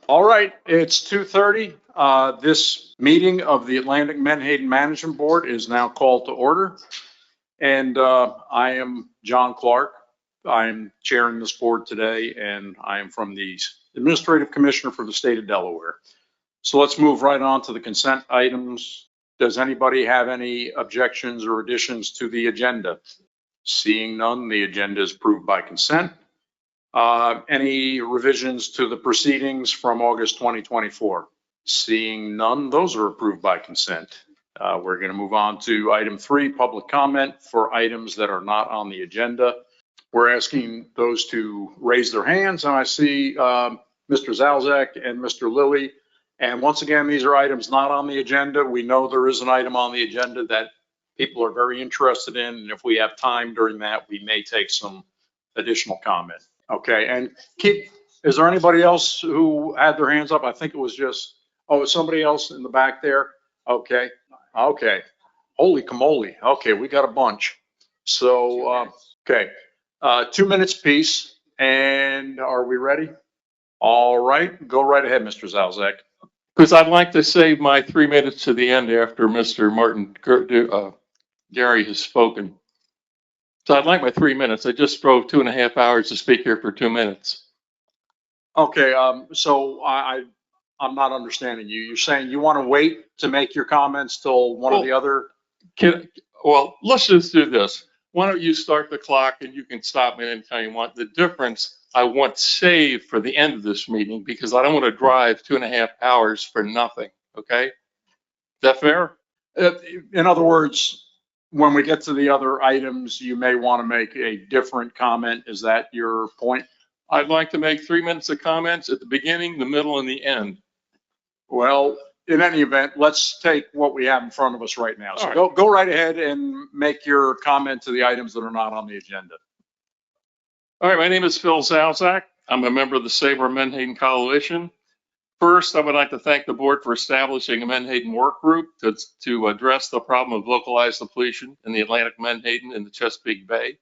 All right, it's 2:30. This meeting of the Atlantic Menhaden Management Board is now called to order. And I am John Clark. I'm chairing this board today, and I am from the Administrative Commissioner for the state of Delaware. So let's move right on to the consent items. Does anybody have any objections or additions to the agenda? Seeing none, the agenda is approved by consent. Any revisions to the proceedings from August 2024? Seeing none, those are approved by consent. We're going to move on to item 3, public comment for items that are not on the agenda. We're asking those to raise their hands, and I see Mr. Zalzak and Mr. Lilly. And once again, these are items not on the agenda. We know there is an item on the agenda that people are very interested in, and if we have time during that, we may take some additional comment. Okay, and is there anybody else who had their hands up? I think it was just, somebody else in the back there? Okay, holy camole. Okay, we got a bunch. So, okay, 2 minutes apiece, and are we ready? All right, go right ahead, Mr. Zalzak. Because I'd like to save my 3 minutes to the end after Mr. Martin Gary has spoken. So I'd like my 3 minutes. I just drove 2.5 hours to speak here for 2 minutes. Okay, so I'm not understanding you. You're saying you want to wait to make your comments till one of the other? Well, let's just do this. Why don't you start the clock and you can stop me anytime you want. The difference I want saved for the end of this meeting because I don't want to drive 2.5 hours for nothing. Okay? Is that fair? In other words, when we get to the other items, you may want to make a different comment. Is that your point? I'd like to make 3 minutes of comments at the beginning, the middle, and the end. Well, in any event, let's take what we have in front of us right now. So go right ahead and make your comment to the items that are not on the agenda. All right, my name is Phil Zalzak. I'm a member of the Sabre Menhaden Coalition. First, I would like to thank the board for establishing a Menhaden work group to address the problem of localized depletion in the Atlantic Menhaden and the Chesapeake Bay.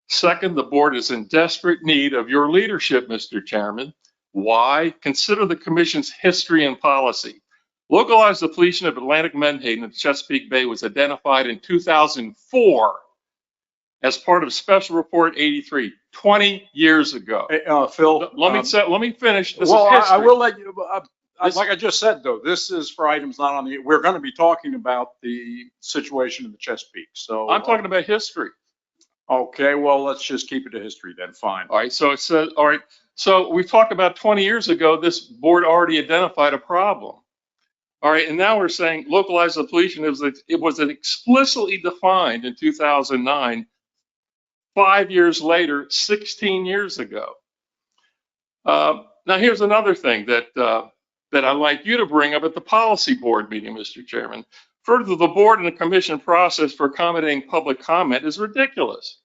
Second, the board is in desperate need of your leadership, Mr. Chairman. Why? Consider the Commission's history and policy. Localized depletion of Atlantic Menhaden and the Chesapeake Bay was identified in 2004 as part of Special Report 83, 20 years ago. Hey, Phil, let me finish. This well, is history. I will let you. Like I just said, though, this is for items not on the. We're going to be talking about the situation in the Chesapeake. So I'm talking about history. Okay, well, let's just keep it to history then. Fine. All right. So it says. All right. So we talked about 20 years ago. This board already identified a problem. All right, and now we're saying localized depletion it was explicitly defined in 2009. 5 years later, 16 years ago. Now, here's another thing that I'd like you to bring up at the policy board meeting, Mr. Chairman. Further, the board and the commission process for accommodating public comment is ridiculous.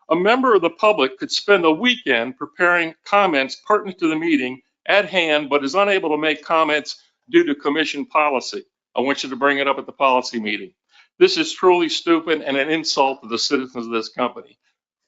A member of the public could spend a weekend preparing comments pertinent to the meeting at hand, but is unable to make comments due to commission policy. I want you to bring it up at the policy meeting. This is truly stupid and an insult to the citizens of this company.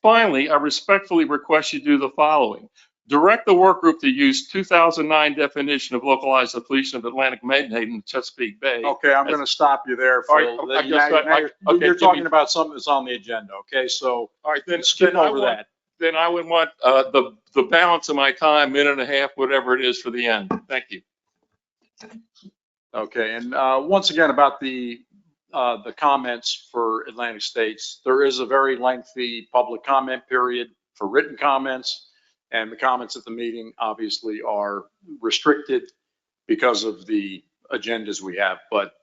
Finally, I respectfully request you do the following. Direct the work group to use 2009 definition of localized depletion of Atlantic Menhaden and Chesapeake Bay. Okay, I'm going to stop you there, Phil. You're talking about something that's on the agenda, okay? So all right, then skip over that. Then I would want the balance of my time, minute and a half, whatever it is, for the end. Thank you. Okay, and once again about the comments for Atlantic States, there is a very lengthy public comment period for written comments, and the comments at the meeting obviously are restricted because of the agendas we have. But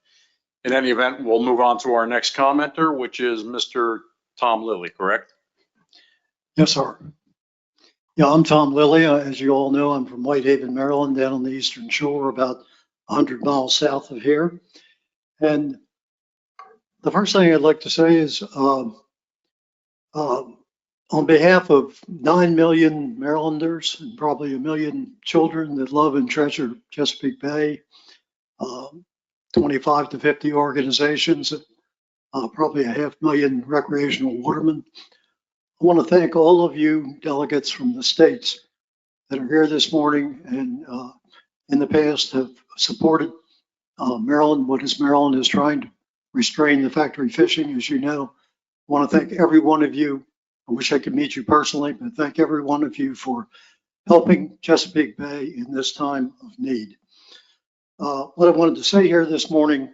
in any event, we'll move on to our next commenter, which is Mr. Tom Lilly, correct? Yes, sir. Yeah, I'm Tom Lilly. As you all know, I'm from Whitehaven, Maryland, down on the Eastern Shore, about 100 miles south of here. And the first thing I'd like to say is on behalf of 9 million Marylanders and probably 1 million children that love and treasure Chesapeake Bay, 25 to 50 organizations, probably 500,000 recreational watermen. I want to thank all of you delegates from the states that are here this morning and in the past have supported Maryland, Maryland is trying to restrain the factory fishing, as you know. I want to thank every one of you. I wish I could meet you personally, but thank every one of you for helping Chesapeake Bay in this time of need. What I wanted to say here this morning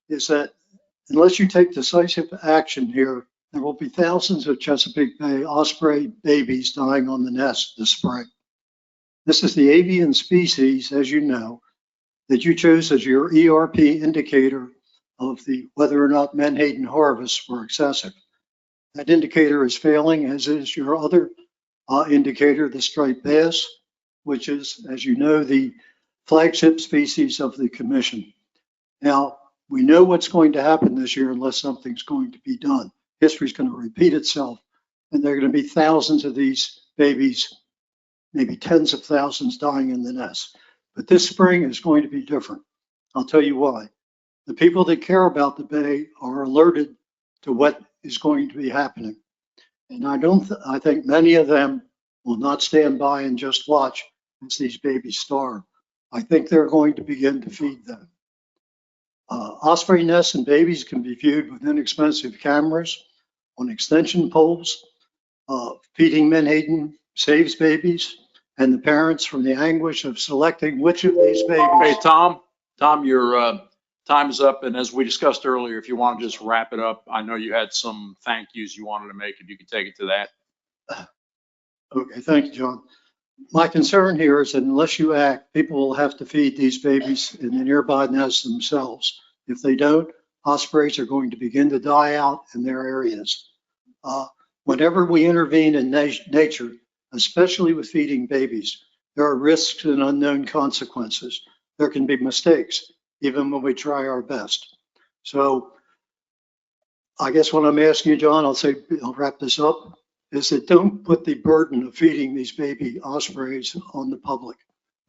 is that unless you take decisive action here, there will be thousands of Chesapeake Bay osprey babies dying on the nest this spring. This is the avian species, as you know, that you chose as your ERP indicator of whether or not Menhaden harvests were excessive. That indicator is failing, as is your other indicator, the striped bass, which is, as you know, the flagship species of the commission. Now, we know what's going to happen this year unless something's going to be done. History's going to repeat itself, and there are going to be thousands of these babies, maybe tens of thousands dying in the nest. But this spring is going to be different. I'll tell you why. The people that care about the Bay are alerted to what is going to be happening. And I think many of them will not stand by and just watch as these babies starve. I think they're going to begin to feed them. Osprey nests and babies can be viewed with inexpensive cameras on extension poles. Feeding Menhaden saves babies and the parents from the anguish of selecting which of these babies. Hey, Tom, your time is up. And as we discussed earlier, if you want to just wrap it up, I know you had some thank yous you wanted to make. If you could take it to that. Okay, thank you, John. My concern here is that unless you act, people will have to feed these babies in the nearby nests themselves. If they don't, ospreys are going to begin to die out in their areas. Whenever we intervene in nature, especially with feeding babies, there are risks and unknown consequences. There can be mistakes, even when we try our best. So I guess what I'm asking you, John, I'll wrap this up, is that don't put the burden of feeding these baby ospreys on the public.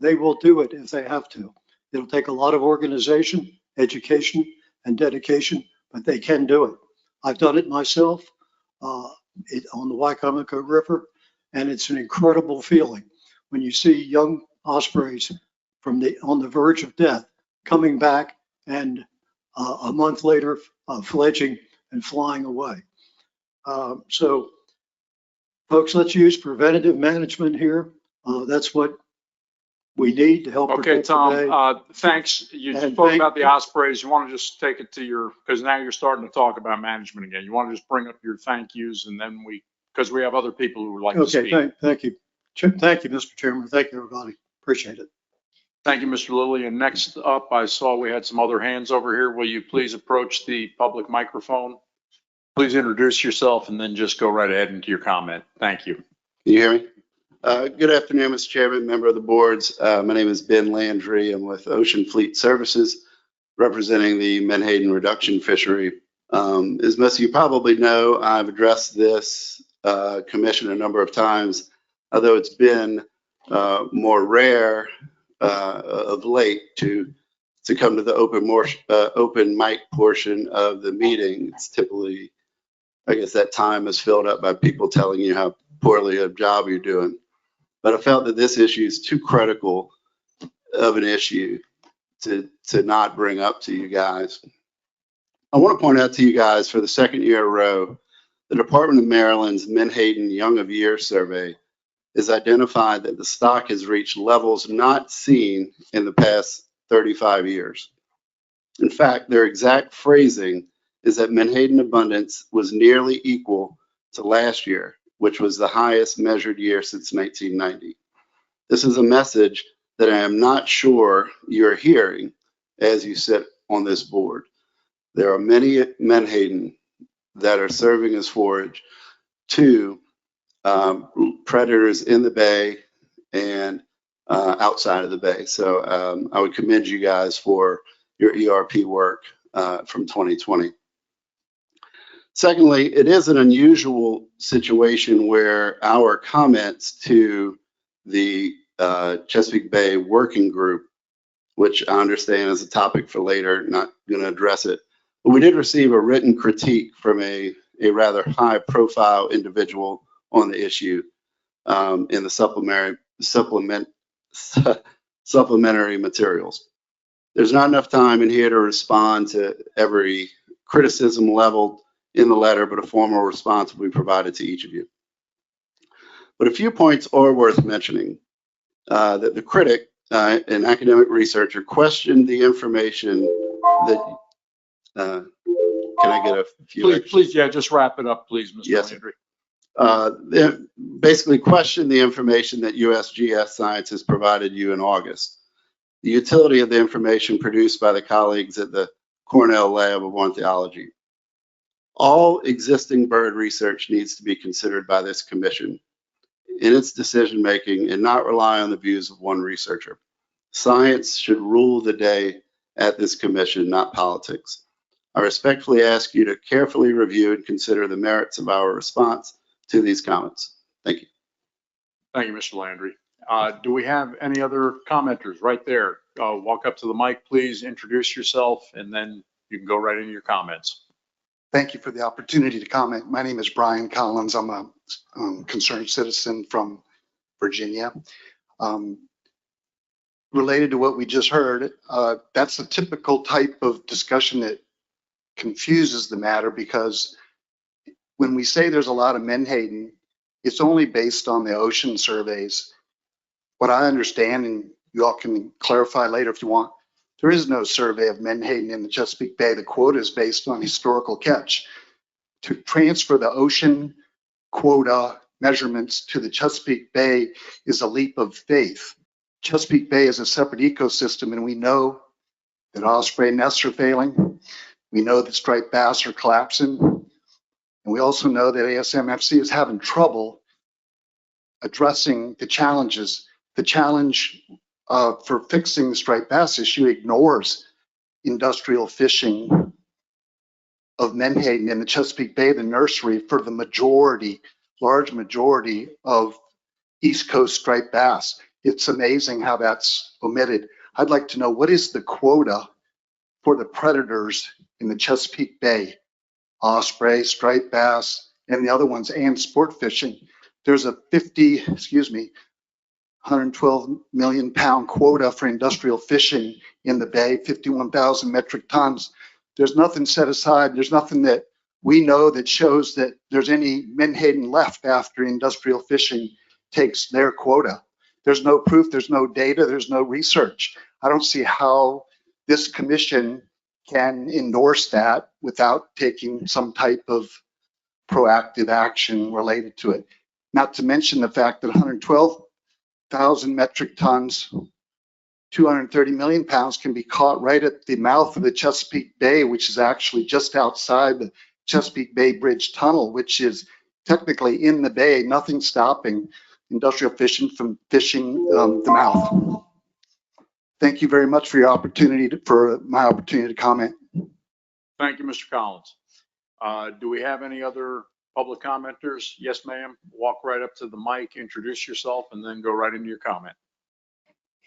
They will do it if they have to. It'll take a lot of organization, education, and dedication, but they can do it. I've done it myself on the Wycomico River, and it's an incredible feeling when you see young ospreys on the verge of death coming back and a month later fledging and flying away. So folks, let's use preventative management here. That's what we need to help. Okay, Tom, thanks. You spoke about the ospreys. You want to just take it to because now you're starting to talk about management again. You want to just bring up your thank yous, and then because we have other people who would like to speak. Okay, thank you. Thank you, Mr. Chairman. Thank you, everybody. Appreciate it. Thank you, Mr. Lilly. And next up, I saw we had some other hands over here. Will you please approach the public microphone? Please introduce yourself and then just go right ahead into your comment. Thank you. Can you hear me? Good afternoon, Mr. Chairman, member of the boards. My name is Ben Landry. I'm with Ocean Fleet Services, representing the Menhaden reduction fishery. As most of you probably know, I've addressed this commission a number of times, although it's been more rare of late to come to the open mic portion of the meeting. It's typically, I guess, that time is filled up by people telling you how poorly a job you're doing. But I felt that this issue is too critical of an issue to not bring up to you guys. I want to point out to you guys, for the second year in a row, the Department of Maryland's Menhaden Young of Year survey has identified that the stock has reached levels not seen in the past 35 years. In fact, their exact phrasing is that Menhaden abundance was nearly equal to last year, which was the highest measured year since 1990. This is a message that I am not sure you're hearing as you sit on this board. There are many Menhaden that are serving as forage to predators in the Bay and outside of the Bay. So I would commend you guys for your ERP work from 2020. Secondly, it is an unusual situation where our comments to the Chesapeake Bay Working Group, which I understand is a topic for later, not going to address it, but we did receive a written critique from a rather high-profile individual on the issue in the supplementary materials. There's not enough time in here to respond to every criticism leveled in the letter, but a formal response will be provided to each of you. But a few points are worth mentioning. That the critic, an academic researcher, questioned the information that, can I get a few Please, extra? please, yeah, just wrap it up, please, Mr. Yes. Landry. They basically questioned the information that USGS Science has provided you in August. The utility of the information produced by the colleagues at the Cornell Lab of Ornithology. All existing bird research needs to be considered by this commission in its decision-making and not rely on the views of one researcher. Science should rule the day at this commission, not politics. I respectfully ask you to carefully review and consider the merits of our response to these comments. Thank you. Thank you, Mr. Landry. Do we have any other commenters right there? Walk up to the mic, please, introduce yourself, and then you can go right into your comments. Thank you for the opportunity to comment. My name is Brian Collins. I'm a concerned citizen from Virginia. Related to what we just heard, that's a typical type of discussion that confuses the matter, because when we say there's a lot of Menhaden, it's only based on the ocean surveys. What I understand, and you all can clarify later if you want, there is no survey of Menhaden in the Chesapeake Bay. The quota is based on historical catch. To transfer the ocean quota measurements to the Chesapeake Bay is a leap of faith. Chesapeake Bay is a separate ecosystem, and we know that osprey nests are failing. We know that striped bass are collapsing. And we also know that ASMFC is having trouble addressing the challenges. The challenge for fixing the striped bass issue ignores industrial fishing of Menhaden in the Chesapeake Bay, the nursery for the majority, large majority of East Coast striped bass. It's amazing how that's omitted. I'd like to know, what is the quota for the predators in the Chesapeake Bay? Osprey, striped bass, and the other ones, and sport fishing. There's a 112 million pound quota for industrial fishing in the bay, 51,000 metric tons. There's nothing set aside. There's nothing that we know that shows that there's any Menhaden left after industrial fishing takes their quota. There's no proof, there's no data, there's no research. I don't see how this commission can endorse that without taking some type of proactive action related to it. Not to mention the fact that 112,000 metric tons, 230 million pounds can be caught right at the mouth of the Chesapeake Bay, which is actually just outside the Chesapeake Bay Bridge Tunnel, which is technically in the bay, nothing stopping industrial fishing from fishing the mouth. Thank you very much for your opportunity for my opportunity to comment. Thank you, Mr. Collins. Do we have any other public commenters? Yes, ma'am. Walk right up to the mic, introduce yourself, and then go right into your comment.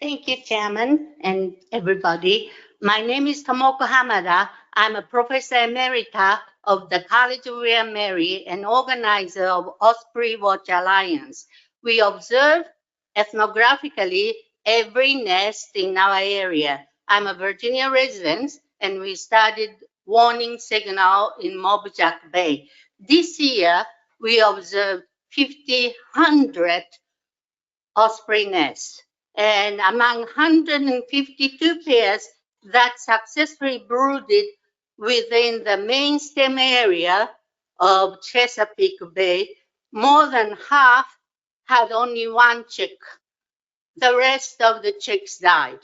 Thank you, Chairman and everybody. My name is Tomoko Hamada. I'm a professor emerita of the College of William Mary and organizer of Osprey Watch Alliance. We observe ethnographically every nest in our area. I'm a Virginia resident, and we studied warning signal in Mobujack Bay. This year, we observed 100 osprey nests. And among 152 pairs that successfully brooded within the main stem area of Chesapeake Bay, more than half had only one chick. The rest of the chicks died.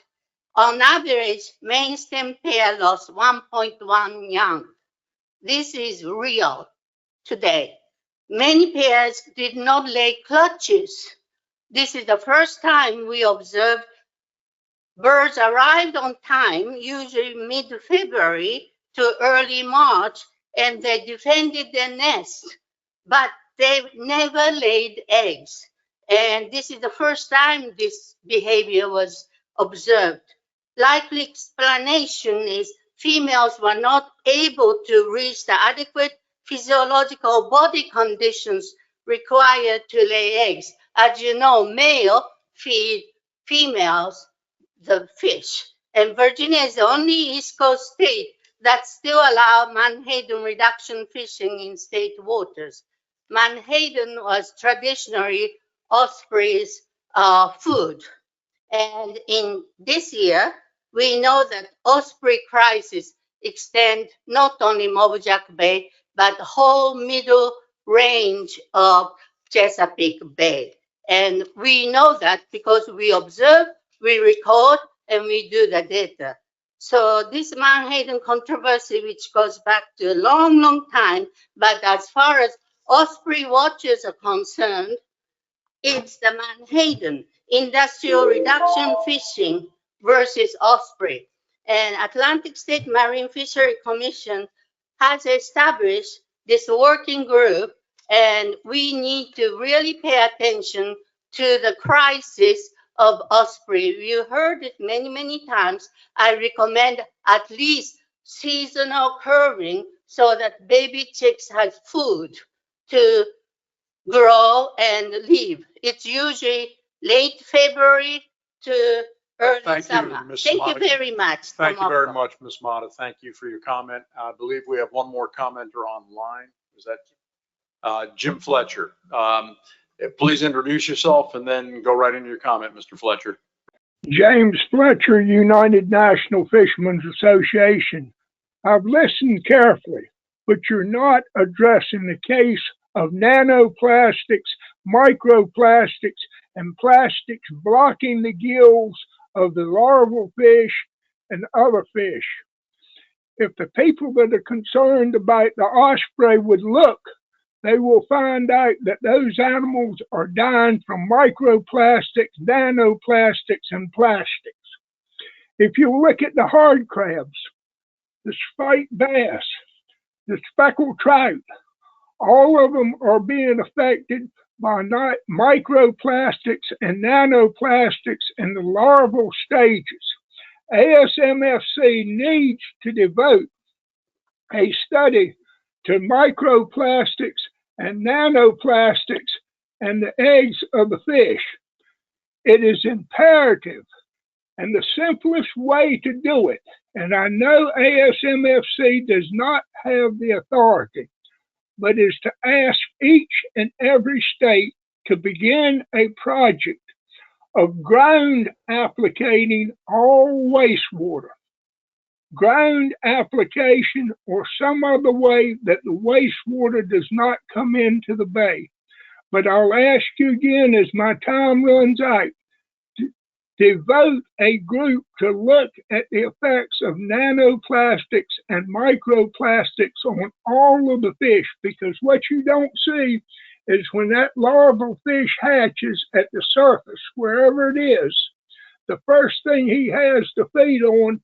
On average, main stem pair lost 1.1 young. This is real today. Many pairs did not lay clutches. This is the first time we observed birds arrived on time, usually mid-February to early March, and they defended their nest, but they never laid eggs. And this is the first time this behavior was observed. Likely explanation is females were not able to reach the adequate physiological body conditions required to lay eggs. As you know, male feed females the fish. And Virginia is the only East Coast state that still allow Menhaden reduction fishing in state waters. Menhaden was traditionally osprey's food. And in this year, we know that osprey crisis extend not only Mobujack Bay, but the whole middle range of Chesapeake Bay. And we know that because we observe, we record, and we do the data. So this Menhaden controversy, which goes back to a long, long time, but as far as osprey watchers are concerned, it's the Menhaden industrial reduction fishing versus osprey. And Atlantic State Marine Fishery Commission has established this working group, and we need to really pay attention to the crisis of osprey. You heard it many, many times. I recommend at least seasonal curving so that baby chicks have food to grow and live. It's usually late February to early Thank you, summer. Ms. Thank you Monica. very much. Thank you very Tomoko. much, Ms. Mata. Thank you for your comment. I believe we have one more commenter online. Is that Jim Fletcher? Please introduce yourself and then go right into your comment, Mr. Fletcher. James Fletcher, United National Fishermen's Association. I've listened carefully, but you're not addressing the case of nanoplastics, microplastics, and plastics blocking the gills of the larval fish and other fish. If the people that are concerned about the osprey would look, they will find out that those animals are dying from microplastics, nanoplastics, and plastics. If you look at the hard crabs, the spike bass, the speckled trout, all of them are being affected by microplastics and nanoplastics in the larval stages. ASMFC needs to devote a study to microplastics and nanoplastics and the eggs of the fish. It is imperative, and the simplest way to do it, and I know ASMFC does not have the authority, but is to ask each and every state to begin a project of ground applicating all wastewater. Ground application or some other way that the wastewater does not come into the bay. But I'll ask you again as my time runs out, devote a group to look at the effects of nanoplastics and microplastics on all of the fish, because what you don't see is when that larval fish hatches at the surface, wherever it is, the first thing he has to feed on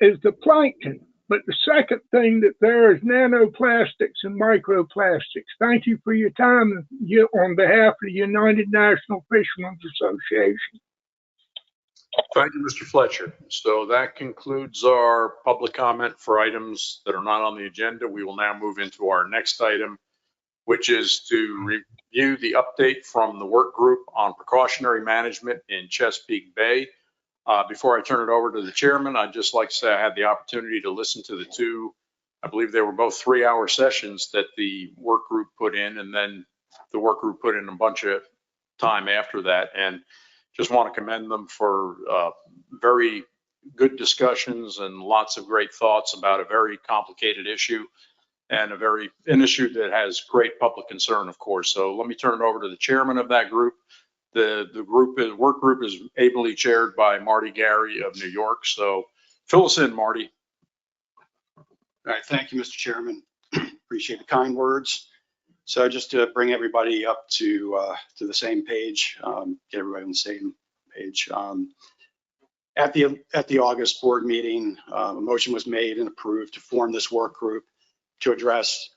is the plankton. But the second thing that there is nanoplastics and microplastics. Thank you for your time on behalf of the United National Fishermen's Association. Thank you, Mr. Fletcher. So that concludes our public comment for items that are not on the agenda. We will now move into our next item, which is to review the update from the work group on precautionary management in Chesapeake Bay. Before I turn it over to the chairman, I'd just like to say I had the opportunity to listen to the two, I believe they were both 3-hour sessions that the work group put in, and then the work group put in a bunch of time after that. And just want to commend them for very good discussions and lots of great thoughts about a very complicated issue and an issue that has great public concern, of course. So let me turn it over to the chairman of that group. The work group is ably chaired by Marty Gary of New York. So fill us in, Marty. All right, thank you, Mr. Chairman. Appreciate the kind words. So just to bring everybody up to the same page, get everybody on the same page. At the August board meeting, a motion was made and approved to form this work group to address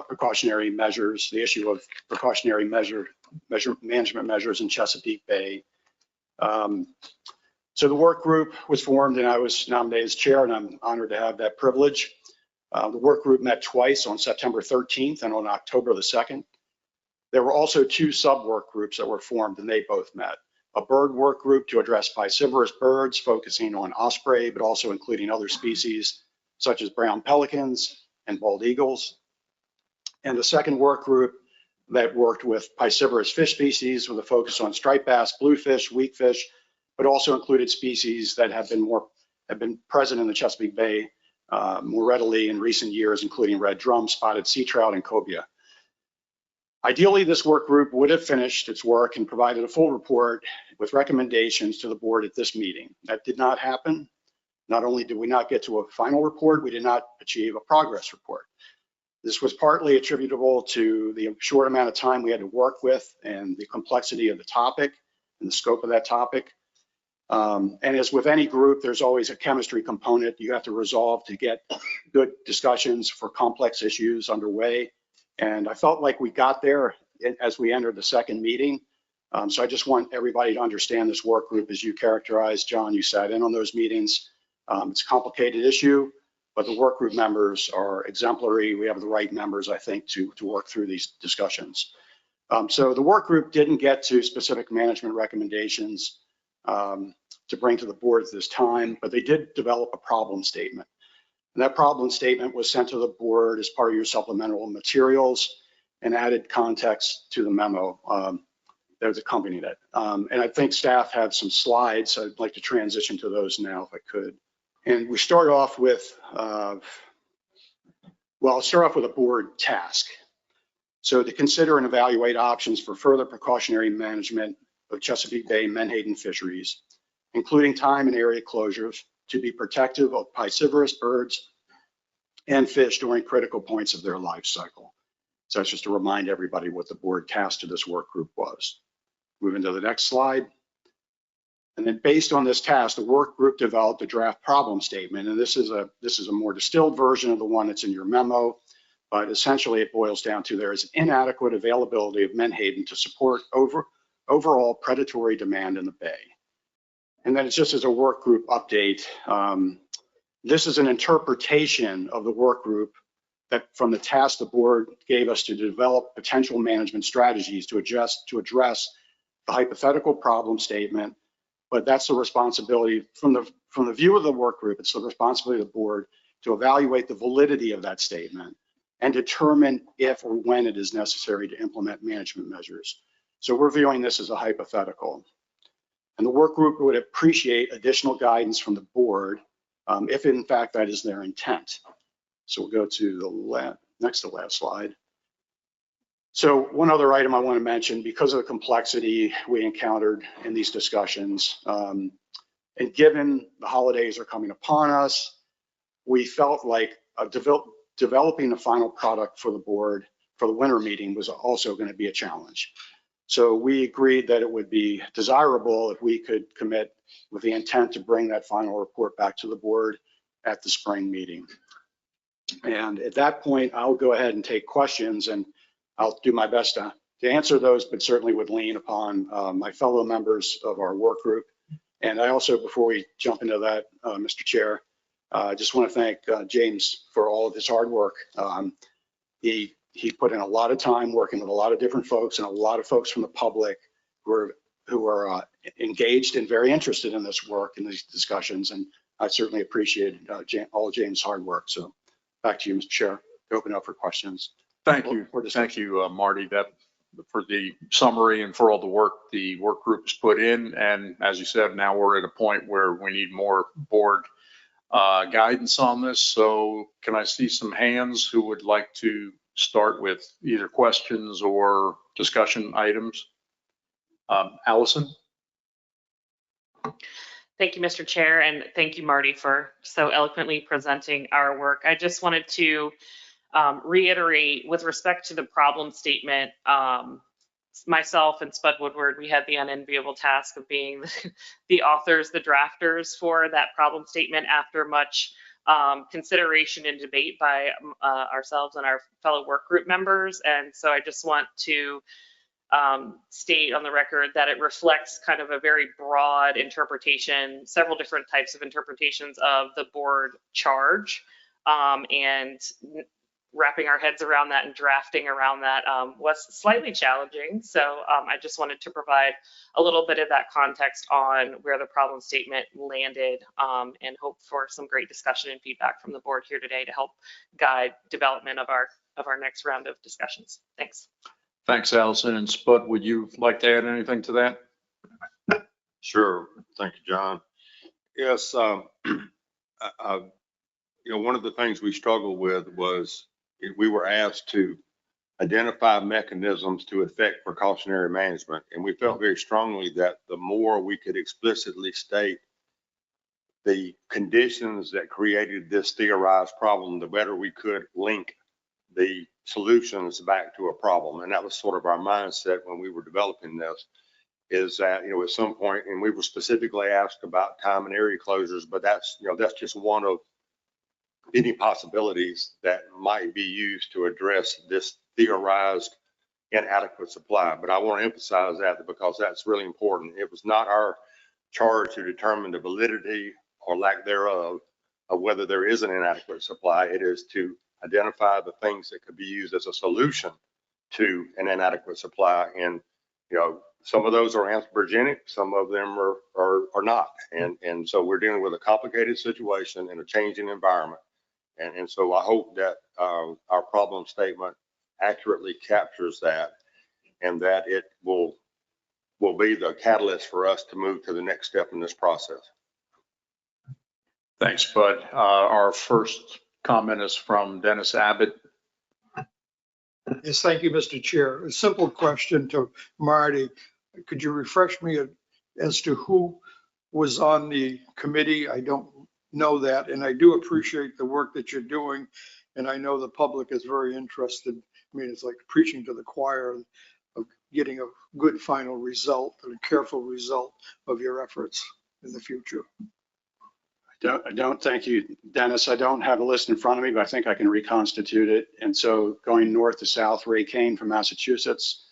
precautionary measures, the issue of precautionary management measures in Chesapeake Bay. So the work group was formed and I was nominated as chair, and I'm honored to have that privilege. The work group met twice, on September 13th and on October the 2nd. There were also two sub-work groups that were formed and they both met. a bird work group to address piscivorous birds, focusing on osprey, but also including other species such as brown pelicans and bald eagles. And the second work group that worked with piscivorous fish species with a focus on striped bass, bluefish, weakfish, but also included species that have been present in the Chesapeake Bay more readily in recent years, including red drum, spotted sea trout, and cobia. Ideally, this work group would have finished its work and provided a full report with recommendations to the board at this meeting. That did not happen. Not only did we not get to a final report, we did not achieve a progress report. This was partly attributable to the short amount of time we had to work with and the complexity of the topic and the scope of that topic. And as with any group, there's always a chemistry component you have to resolve to get good discussions for complex issues underway. And I felt like we got there as we entered the second meeting. So I just want everybody to understand this work group as you characterized. John, you sat in on those meetings. It's a complicated issue, but the work group members are exemplary. We have the right members, I think, to work through these discussions. So the work group didn't get to specific management recommendations to bring to the board at this time, but they did develop a problem statement. And that problem statement was sent to the board as part of your supplemental materials and added context to the memo that was accompanied it. And I think staff have some slides. I'd like to transition to those now if I could. And we start off with, well, I'll start off with a board task. So to consider and evaluate options for further precautionary management of Chesapeake Bay Menhaden fisheries, including time and area closures to be protective of piscivorous birds and fish during critical points of their life cycle. So that's just to remind everybody what the board task to this work group was. Moving to the next slide. And then based on this task, the work group developed a draft problem statement. And this is a more distilled version of the one that's in your memo, but essentially it boils down to there is inadequate availability of menhaden to support overall predatory demand in the bay. And then it's just as a work group update, this is an interpretation of the work group that from the task the board gave us to develop potential management strategies to address the hypothetical problem statement. But that's the responsibility from the view of the work group, it's the responsibility of the board to evaluate the validity of that statement and determine if or when it is necessary to implement management measures. So we're viewing this as a hypothetical. And the work group would appreciate additional guidance from the board if in fact that is their intent. So we'll go to the next to last slide. So one other item I want to mention, because of the complexity we encountered in these discussions, and given the holidays are coming upon us, we felt like developing a final product for the board for the winter meeting was also going to be a challenge. So we agreed that it would be desirable if we could commit with the intent to bring that final report back to the board at the spring meeting. And at that point, I'll go ahead and take questions, and I'll do my best to answer those, but certainly would lean upon my fellow members of our work group. And I also, before we jump into that, Mr. Chair, I just want to thank James for all of his hard work. He put in a lot of time working with a lot of different folks and a lot of folks from the public who are engaged and very interested in this work and these discussions. And I certainly appreciate all of James' hard work. So back to you, Mr. Chair, to open up for questions. Thank you. Thank you, Marty, for the summary and for all the work the work group has put in. And as you said, now we're at a point where we need more board guidance on this. So can I see some hands who would like to start with either questions or discussion items? Allison? Thank you, Mr. Chair, and thank you, Marty, for so eloquently presenting our work. I just wanted to reiterate with respect to the problem statement, myself and Spud Woodward, we had the unenviable task of being the authors, the drafters for that problem statement after much consideration and debate by ourselves and our fellow work group members. And so I just want to state on the record that it reflects kind of a very broad interpretation, several different types of interpretations of the board charge. And wrapping our heads around that and drafting around that was slightly challenging. So I just wanted to provide a little bit of that context on where the problem statement landed, and hope for some great discussion and feedback from the board here today to help guide development of our next round of discussions. Thanks. Thanks, Allison. And Spud, would you like to add anything to that? Sure. Thank you, John. Yes. One of the things we struggled with was we were asked to identify mechanisms to effect precautionary management. And we felt very strongly that the more we could explicitly state the conditions that created this theorized problem, the better we could link the solutions back to a problem. And that was sort of our mindset when we were developing this, is that, at some point, and we were specifically asked about time and area closures, but that's just one of many possibilities that might be used to address this theorized inadequate supply. But I want to emphasize that because that's really important. It was not our charge to determine the validity or lack thereof of whether there is an inadequate supply. It is to identify the things that could be used as a solution to an inadequate supply. And, some of those are anthropogenic, some of them are not. And so we're dealing with a complicated situation in a changing environment. And so I hope that our problem statement accurately captures that, and that it will be the catalyst for us to move to the next step in this process. Thanks, Bud. Our first comment is from Dennis Abbott. Yes, thank you, Mr. Chair. A simple question to Marty. Could you refresh me as to who was on the committee? I don't know that, and I do appreciate the work that you're doing, and I know the public is very interested. I mean, it's like preaching to the choir of getting a good final result and a careful result of your efforts in the future. I don't, thank you, Dennis. I don't have a list in front of me, but I think I can reconstitute it. And so going north to south, Ray Kane from Massachusetts,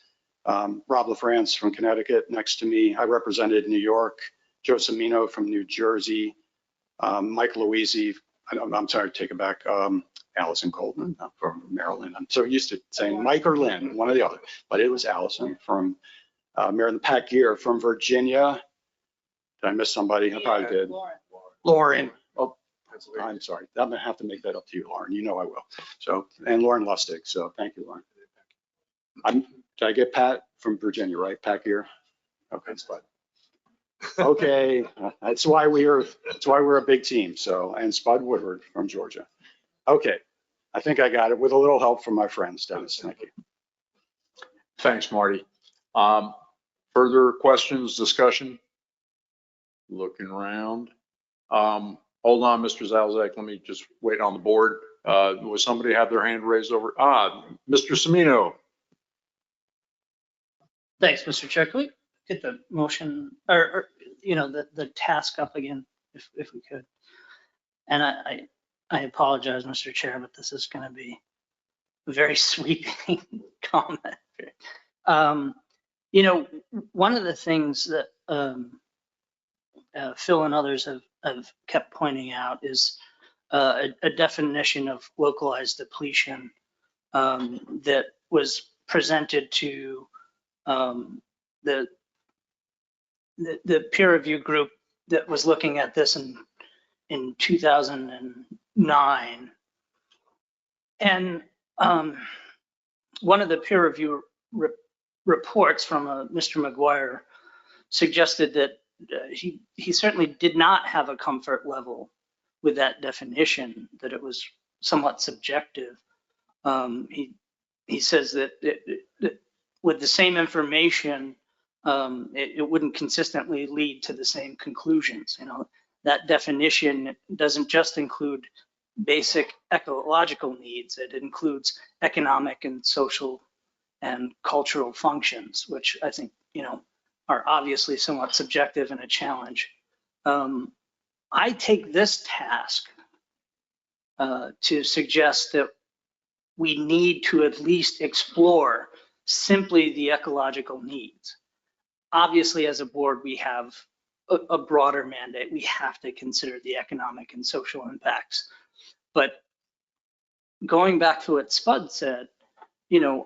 Rob LaFrance from Connecticut next to me. I represented New York, Joe Cimino from New Jersey, Mike Louisi, I'm sorry, take it back, Allison Goldman from Maryland. I'm so used to saying Mike or Lynn, one or the other, but it was Allison from Maryland. Pat Gear from Virginia. Did I miss somebody? I probably did. Lauren. Oh, I'm sorry. I'm gonna have to make that up to you, Lauren. You know I will. So, and Lauren Lustig. So thank you, Lauren. Did I get Pat from Virginia, right? Pat Gear? Okay, it's fine. Okay, that's why we're a big team. So, and Spud Woodward from Georgia. Okay, I think I got it with a little help from my friends, Dennis. Thank you. Thanks, Marty. Further questions, discussion? Looking around. Hold on, Mr. Zalzak. Let me just wait on the board. Was somebody have their hand raised over? Mr. Cimino. Thanks, Mr. Chair. Can we get the motion or the task up again, if we could? And I apologize, Mr. Chair, but this is going to be a very sweeping comment. One of the things that Phil and others have kept pointing out is a definition of localized depletion that was presented to the peer review group that was looking at this in 2009. And one of the peer review reports from Mr. McGuire suggested that he certainly did not have a comfort level with that definition, that it was somewhat subjective. He says that with the same information, it wouldn't consistently lead to the same conclusions. That definition doesn't just include basic ecological needs. It includes economic and social and cultural functions, which I think, are obviously somewhat subjective and a challenge. I take this task to suggest that we need to at least explore simply the ecological needs. Obviously, as a board, we have a broader mandate. We have to consider the economic and social impacts. But going back to what Spud said,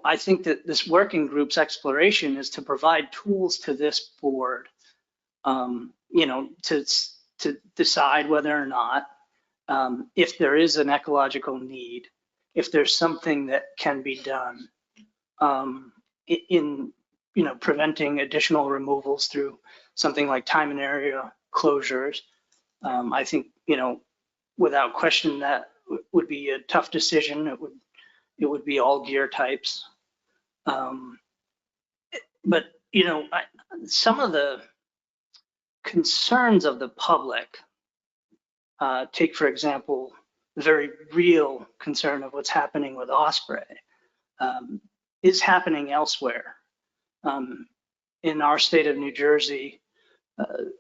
I think that this working group's exploration is to provide tools to this board, to decide whether or not, if there is an ecological need, if there's something that can be done in preventing additional removals through something like time and area closures. I think, without question, that would be a tough decision. It would be all gear types. But, some of the concerns of the public, take, for example, the very real concern of what's happening with Osprey, is happening elsewhere. In our state of New Jersey,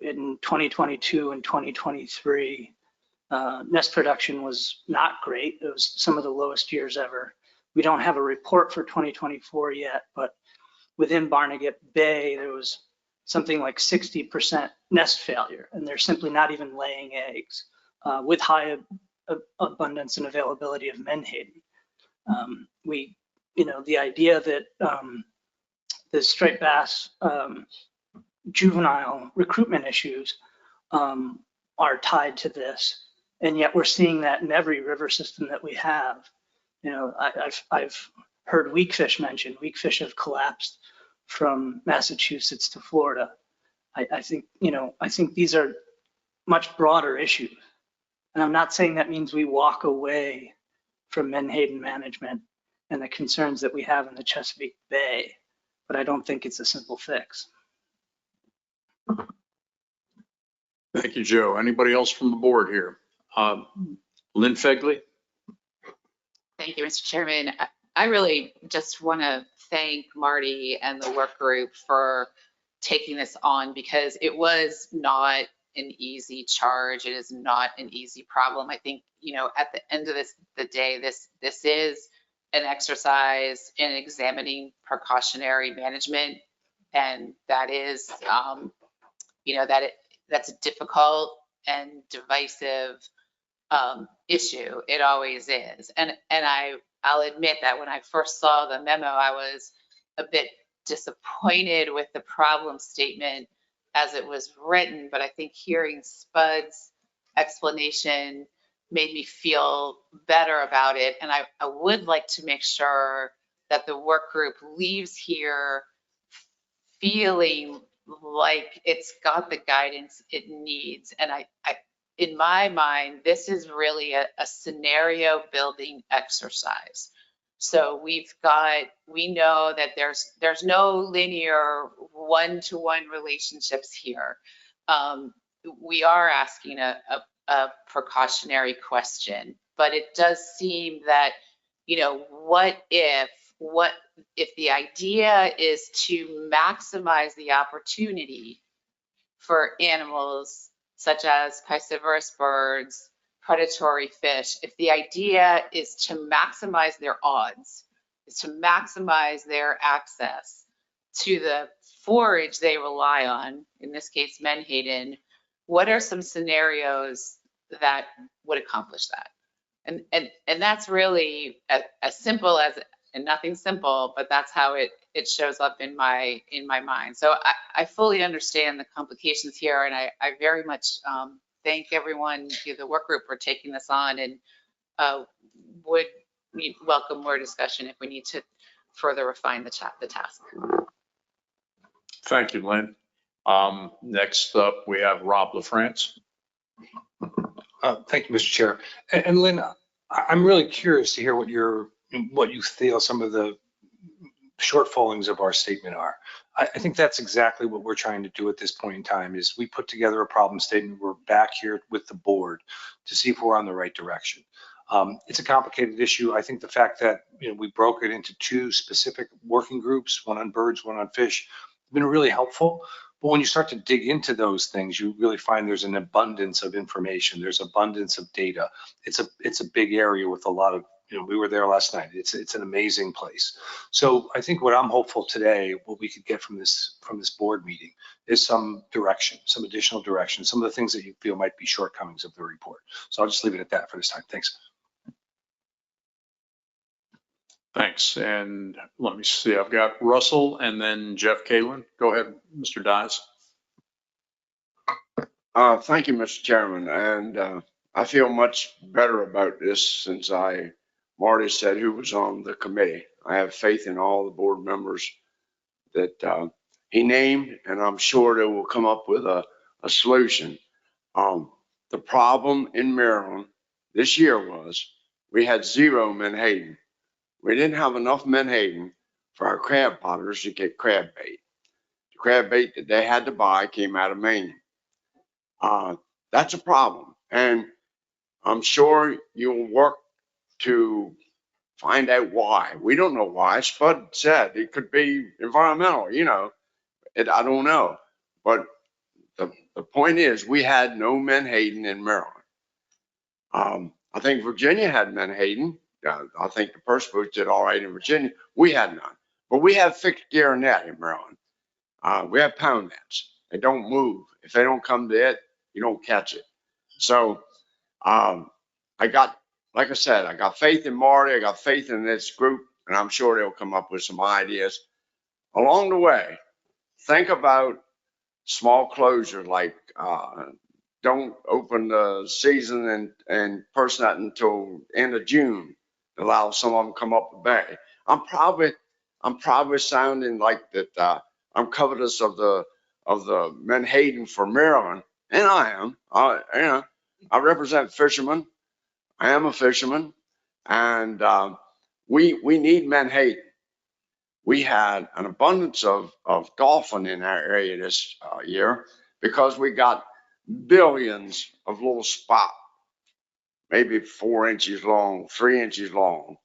in 2022 and 2023, nest production was not great. It was some of the lowest years ever. We don't have a report for 2024 yet, but within Barnegat Bay, there was something like 60% nest failure, and they're simply not even laying eggs with high abundance and availability of menhaden. The idea that the striped bass juvenile recruitment issues are tied to this, and yet we're seeing that in every river system that we have. I've heard weakfish mentioned. Weakfish have collapsed from Massachusetts to Florida. I think these are much broader issues, and I'm not saying that means we walk away from menhaden management and the concerns that we have in the Chesapeake Bay, but I don't think it's a simple fix. Thank you, Joe. Anybody else from the board here? Lynn Fegley? Thank you, Mr. Chairman. I really just want to thank Marty and the work group for taking this on, because it was not an easy charge. It is not an easy problem. I think, at the end of the day, this is an exercise in examining precautionary management, and that is, that's a difficult and divisive issue. It always is. And I'll admit that when I first saw the memo, I was a bit disappointed with the problem statement as it was written, but I think hearing Spud's explanation made me feel better about it. And I would like to make sure that the work group leaves here feeling like it's got the guidance it needs. And in my mind, this is really a scenario building exercise. So we know that there's no linear one-to-one relationships here. We are asking a precautionary question, but it does seem that, what if the idea is to maximize the opportunity for animals such as piscivorous birds, predatory fish, if the idea is to maximize their odds, is to maximize their access to the forage they rely on, in this case, menhaden, what are some scenarios that would accomplish that? And that's really as simple as, and nothing simple, but that's how it shows up in my mind. So I fully understand the complications here, and I very much thank everyone, the work group, for taking this on, and would welcome more discussion if we need to further refine the task. Thank you, Lynn. Next up, we have Rob LaFrance. Thank you, Mr. Chair. And Lynn, I'm really curious to hear what you feel some of the shortfallings of our statement are. I think that's exactly what we're trying to do at this point in time, is we put together a problem statement. We're back here with the board to see if we're on the right direction. It's a complicated issue. I think the fact that we broke it into two specific working groups, one on birds, one on fish, has been really helpful. But when you start to dig into those things, you really find there's an abundance of information. There's abundance of data. It's a big area with a lot of, we were there last night. It's an amazing place. So I think what I'm hopeful today, what we could get from this board meeting, is some direction, some additional direction, some of the things that you feel might be shortcomings of the report. So I'll just leave it at that for this time. Thanks. Thanks. And let me see, I've got Russell and then Jeff Kalin. Go ahead, Mr. Dyes. Thank you, Mr. Chairman, and I feel much better about this since Marty said who was on the committee. I have faith in all the board members that he named, and I'm sure they will come up with a solution. The problem in Maryland this year was we had 0 Menhaden. We didn't have enough Menhaden for our crab potters to get crab bait. The crab bait that they had to buy came out of Maine. That's a problem. And I'm sure you'll work to find out why. We don't know why. Spud said it could be environmental, I don't know. But the point is we had no Menhaden in Maryland. I think Virginia had Menhaden. I think the Perspoots did all right in Virginia. We had none. But we have fixed gear net in Maryland. We have pound nets. They don't move. If they don't come to it, you don't catch it. So like I said, I got faith in Marty. I got faith in this group, and I'm sure they'll come up with some ideas. Along the way, think about small closure, like don't open the season and purse net until end of June. Allow some of them come up the bay. I'm probably sounding like that. I'm covetous of the Menhaden for Maryland, and I am. I represent fishermen. I am a fisherman, and we need Menhaden. We had an abundance of dolphin in our area this year because we got billions of little spot, maybe 4 inches long, 3 inches long.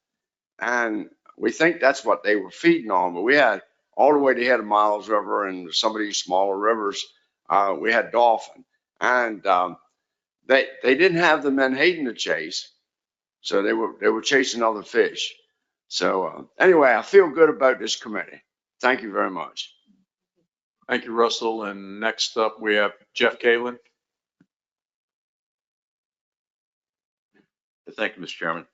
And we think that's what they were feeding on. But we had all the way to head of Miles River and some of these smaller rivers, we had dolphin. And they didn't have the Menhaden to chase. So they were chasing other fish. So anyway, I feel good about this committee. Thank you very much. Thank you, Russell. And next up, we have Jeff Kalin. Thank you, Mr. Chairman.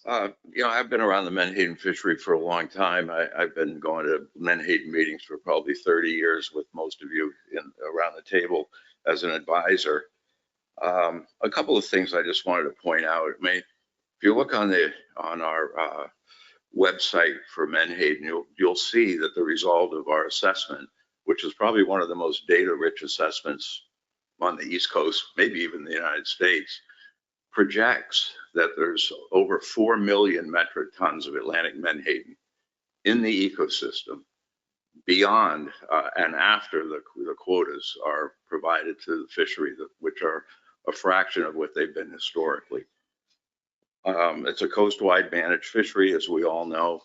I've been around the Menhaden fishery for a long time. I've been going to Menhaden meetings for probably 30 years with most of you around the table as an advisor. A couple of things I just wanted to point out. If you look on our website for Menhaden, you'll see that the result of our assessment, which is probably one of the most data-rich assessments on the East Coast, maybe even the United States, projects that there's over 4 million metric tons of Atlantic Menhaden in the ecosystem beyond and after the quotas are provided to the fishery, which are a fraction of what they've been historically. It's a coast-wide managed fishery, as we all know.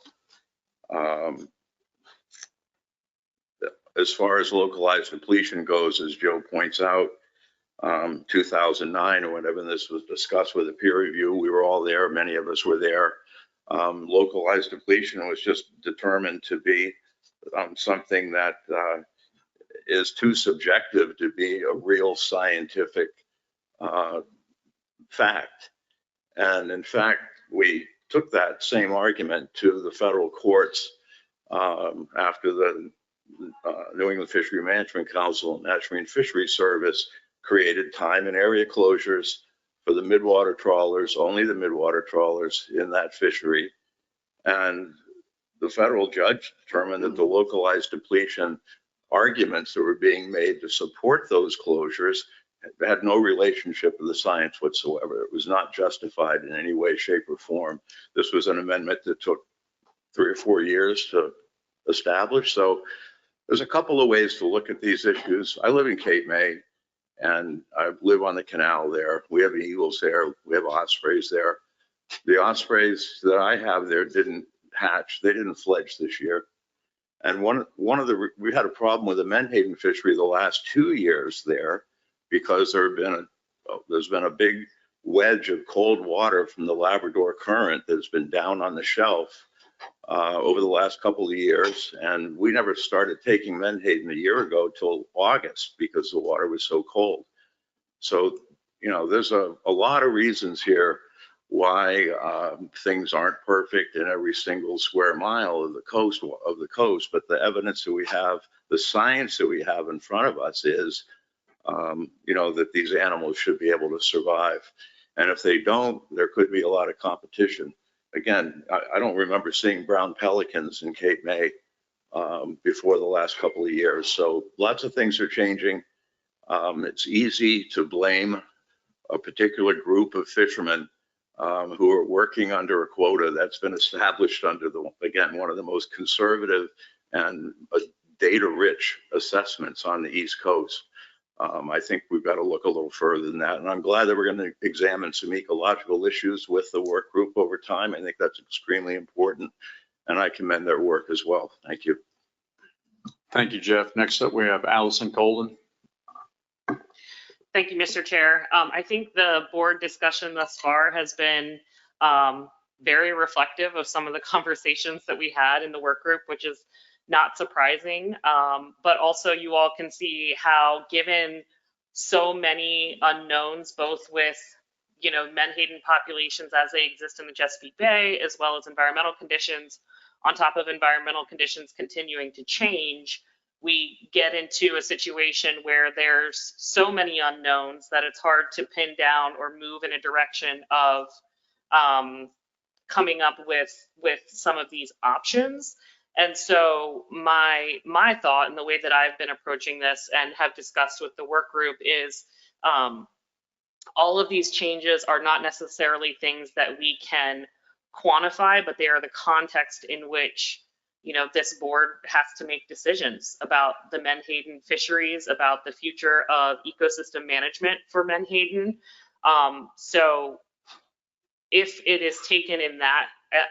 As far as localized depletion goes, as Joe points out, 2009 or whenever this was discussed with a peer review, we were all there. Many of us were there. Localized depletion was just determined to be something that is too subjective to be a real scientific fact. And in fact, we took that same argument to the federal courts after the New England Fishery Management Council and National Marine Fisheries Service created time and area closures for the midwater trawlers, only the midwater trawlers in that fishery. And the federal judge determined that the localized depletion arguments that were being made to support those closures had no relationship with the science whatsoever. It was not justified in any way, shape, or form. This was an amendment that took 3 or 4 years to establish. So there's a couple of ways to look at these issues. I live in Cape May, and I live on the canal there. We have eagles there. We have ospreys there. The ospreys that I have there didn't hatch. They didn't fledge this year. And we had a problem with the Menhaden fishery the last 2 years there because there's been a big wedge of cold water from the Labrador Current that's been down on the shelf over the last couple of years. And we never started taking Menhaden a year ago till August because the water was so cold. So, there's a lot of reasons here why things aren't perfect in every single square mile of the coast, but the evidence that we have, the science that we have in front of us is, that these animals should be able to survive. And if they don't, there could be a lot of competition. Again, I don't remember seeing brown pelicans in Cape May before the last couple of years. So lots of things are changing. It's easy to blame a particular group of fishermen who are working under a quota that's been established under again, one of the most conservative and data-rich assessments on the East Coast. I think we've got to look a little further than that. And I'm glad that we're going to examine some ecological issues with the work group over time. I think that's extremely important. And I commend their work as well. Thank you. Thank you, Jeff. Next up, we have Allison Colden. Thank you, Mr. Chair. I think the board discussion thus far has been very reflective of some of the conversations that we had in the work group, which is not surprising. But also you all can see how, given so many unknowns, both with Menhaden populations as they exist in the Chesapeake Bay, as well as environmental conditions, on top of environmental conditions continuing to change, we get into a situation where there's so many unknowns that it's hard to pin down or move in a direction of coming up with some of these options. And so my thought and the way that I've been approaching this and have discussed with the work group is all of these changes are not necessarily things that we can quantify, but they are the context in which this board has to make decisions about the Menhaden fisheries, about the future of ecosystem management for Menhaden. So if it is taken in that,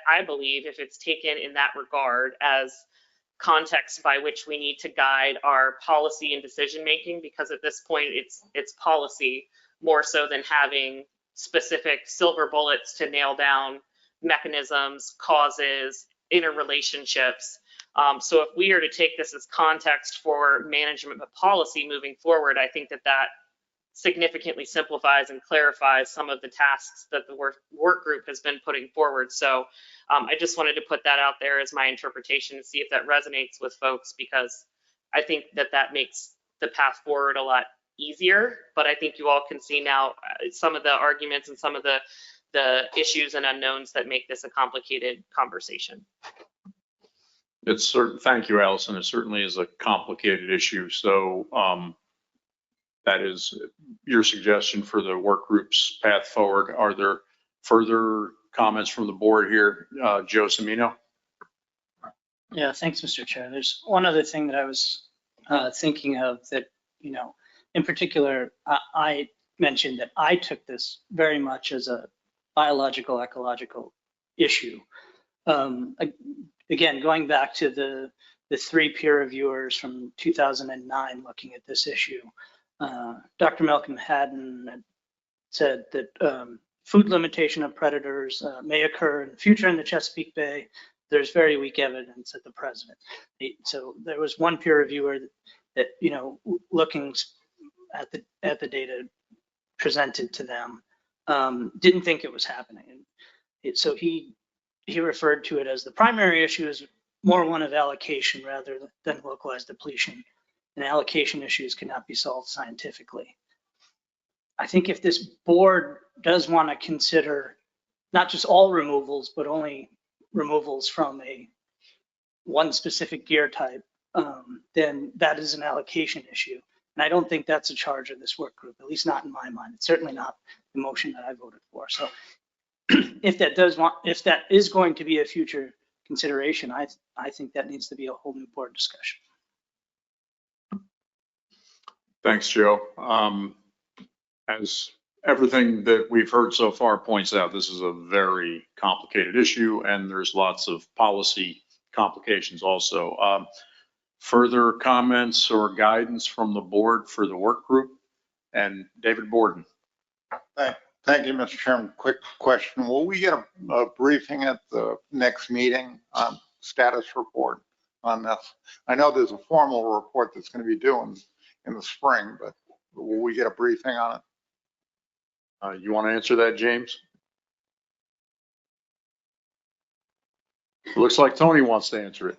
I believe if it's taken in that regard as context by which we need to guide our policy and decision making, because at this point it's policy more so than having specific silver bullets to nail down mechanisms, causes, interrelationships. So if we are to take this as context for management of policy moving forward, I think that significantly simplifies and clarifies some of the tasks that the work group has been putting forward. So I just wanted to put that out there as my interpretation and see if that resonates with folks, because I think that makes the path forward a lot easier. But I think you all can see now some of the arguments and some of the issues and unknowns that make this a complicated conversation. Thank you, Allison. It certainly is a complicated issue. So that is your suggestion for the work group's path forward. Are there further comments from the board here? Joe Cimino? Yeah, thanks, Mr. Chair. There's one other thing that I was thinking of that, in particular, I mentioned that I took this very much as a biological, ecological issue. Again, going back to the 3 peer reviewers from 2009 looking at this issue, Dr. Malcolm Menhaden said that food limitation of predators may occur in the future in the Chesapeake Bay. There's very weak evidence at the present. So there was one peer reviewer that looking at the data presented to them, didn't think it was happening. So he referred to it as the primary issue is more one of allocation rather than localized depletion. And allocation issues cannot be solved scientifically. I think if this board does want to consider not just all removals, but only removals from one specific deer type, then that is an allocation issue. And I don't think that's a charge of this work group, at least not in my mind. It's certainly not the motion that I voted for. So if that is going to be a future consideration, I think that needs to be a whole new board discussion. Thanks, Joe. As everything that we've heard so far points out, this is a very complicated issue, and there's lots of policy complications also. Further comments or guidance from the board for the work group? And David Borden. Thank you, Mr. Chairman. Quick question. Will we get a briefing at the next meeting on status report on this? I know there's a formal report that's going to be due in the spring, but will we get a briefing on it? You want to answer that, James? Looks like Tony wants to answer it.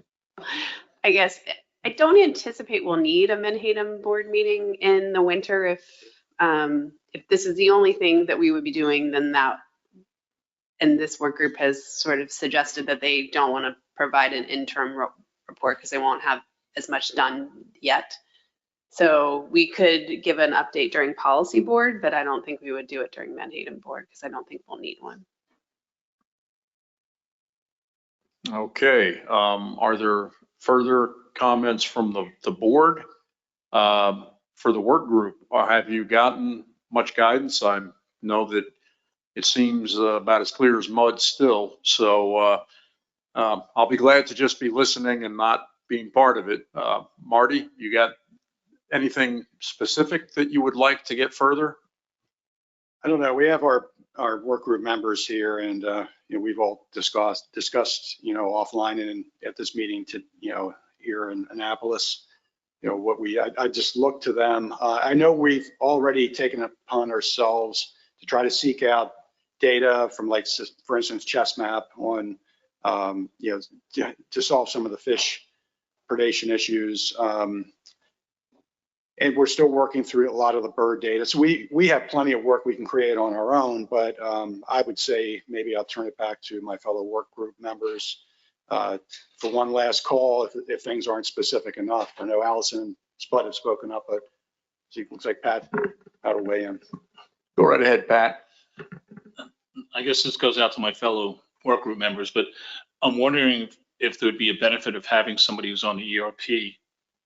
I guess I don't anticipate we'll need a Menhaden board meeting in the winter. If this is the only thing that we would be doing, then that, and this work group has sort of suggested that they don't want to provide an interim report because they won't have as much done yet. So we could give an update during policy board, but I don't think we would do it during Menhaden board because I don't think we'll need one. Okay, are there further comments from the board for the work group? Or have you gotten much guidance? I know that it seems about as clear as mud still. So I'll be glad to just be listening and not being part of it. Marty, you got anything specific that you would like to get further? I don't know. We have our work group members here, and we've all discussed offline and at this meeting to here in Annapolis. I just look to them. I know we've already taken upon ourselves to try to seek out data from, like, for instance, ChessMap on to solve some of the fish predation issues. And we're still working through a lot of the bird data. So we have plenty of work we can create on our own, but I would say maybe I'll turn it back to my fellow work group members for one last call if things aren't specific enough. I know Allison and Spud have spoken up, but it looks like Pat will weigh in. Go right ahead, Pat. I guess this goes out to my fellow work group members, but I'm wondering if there would be a benefit of having somebody who's on the ERP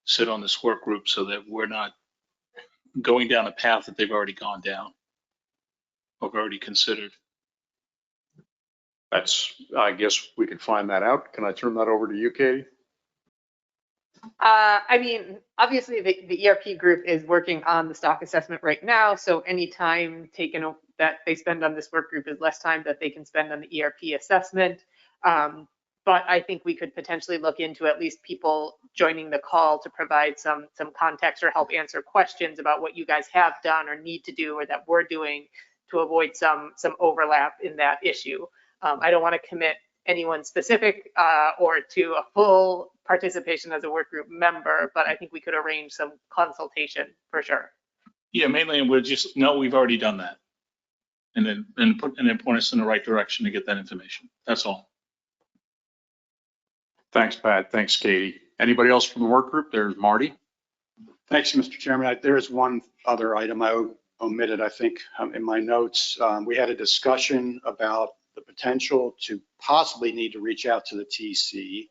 sit on this work group so that we're not going down a path that they've already gone down or already considered. I guess we could find that out. Can I turn that over to you, Katie? I mean, obviously the ERP group is working on the stock assessment right now. So any time taken that they spend on this work group is less time that they can spend on the ERP assessment. But I think we could potentially look into at least people joining the call to provide some context or help answer questions about what you guys have done or need to do or that we're doing to avoid some overlap in that issue. I don't want to commit anyone specific or to a full participation as a work group member, but I think we could arrange some consultation for sure. Yeah, mainly we'll just know we've already done that, and then point us in the right direction to get that information. That's all. Thanks, Pat. Thanks, Katie. Anybody else from the work group? There's Marty. Thanks, Mr. Chairman. There is one other item I omitted, I think, in my notes. We had a discussion about the potential to possibly need to reach out to the TC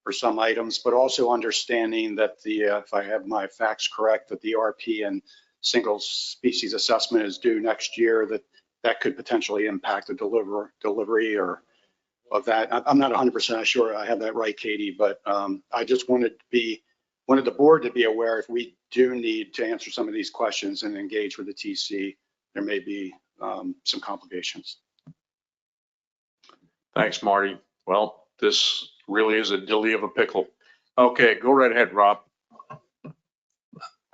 for some items, but also understanding that if I have my facts correct, that the RP and single species assessment is due next year, that could potentially impact the delivery or of that. I'm not 100% sure I have that right, Katie, but I just wanted the board to be aware if we do need to answer some of these questions and engage with the TC, there may be some complications. Thanks, Marty. Well, this really is a dilly of a pickle. Okay, go right ahead, Rob.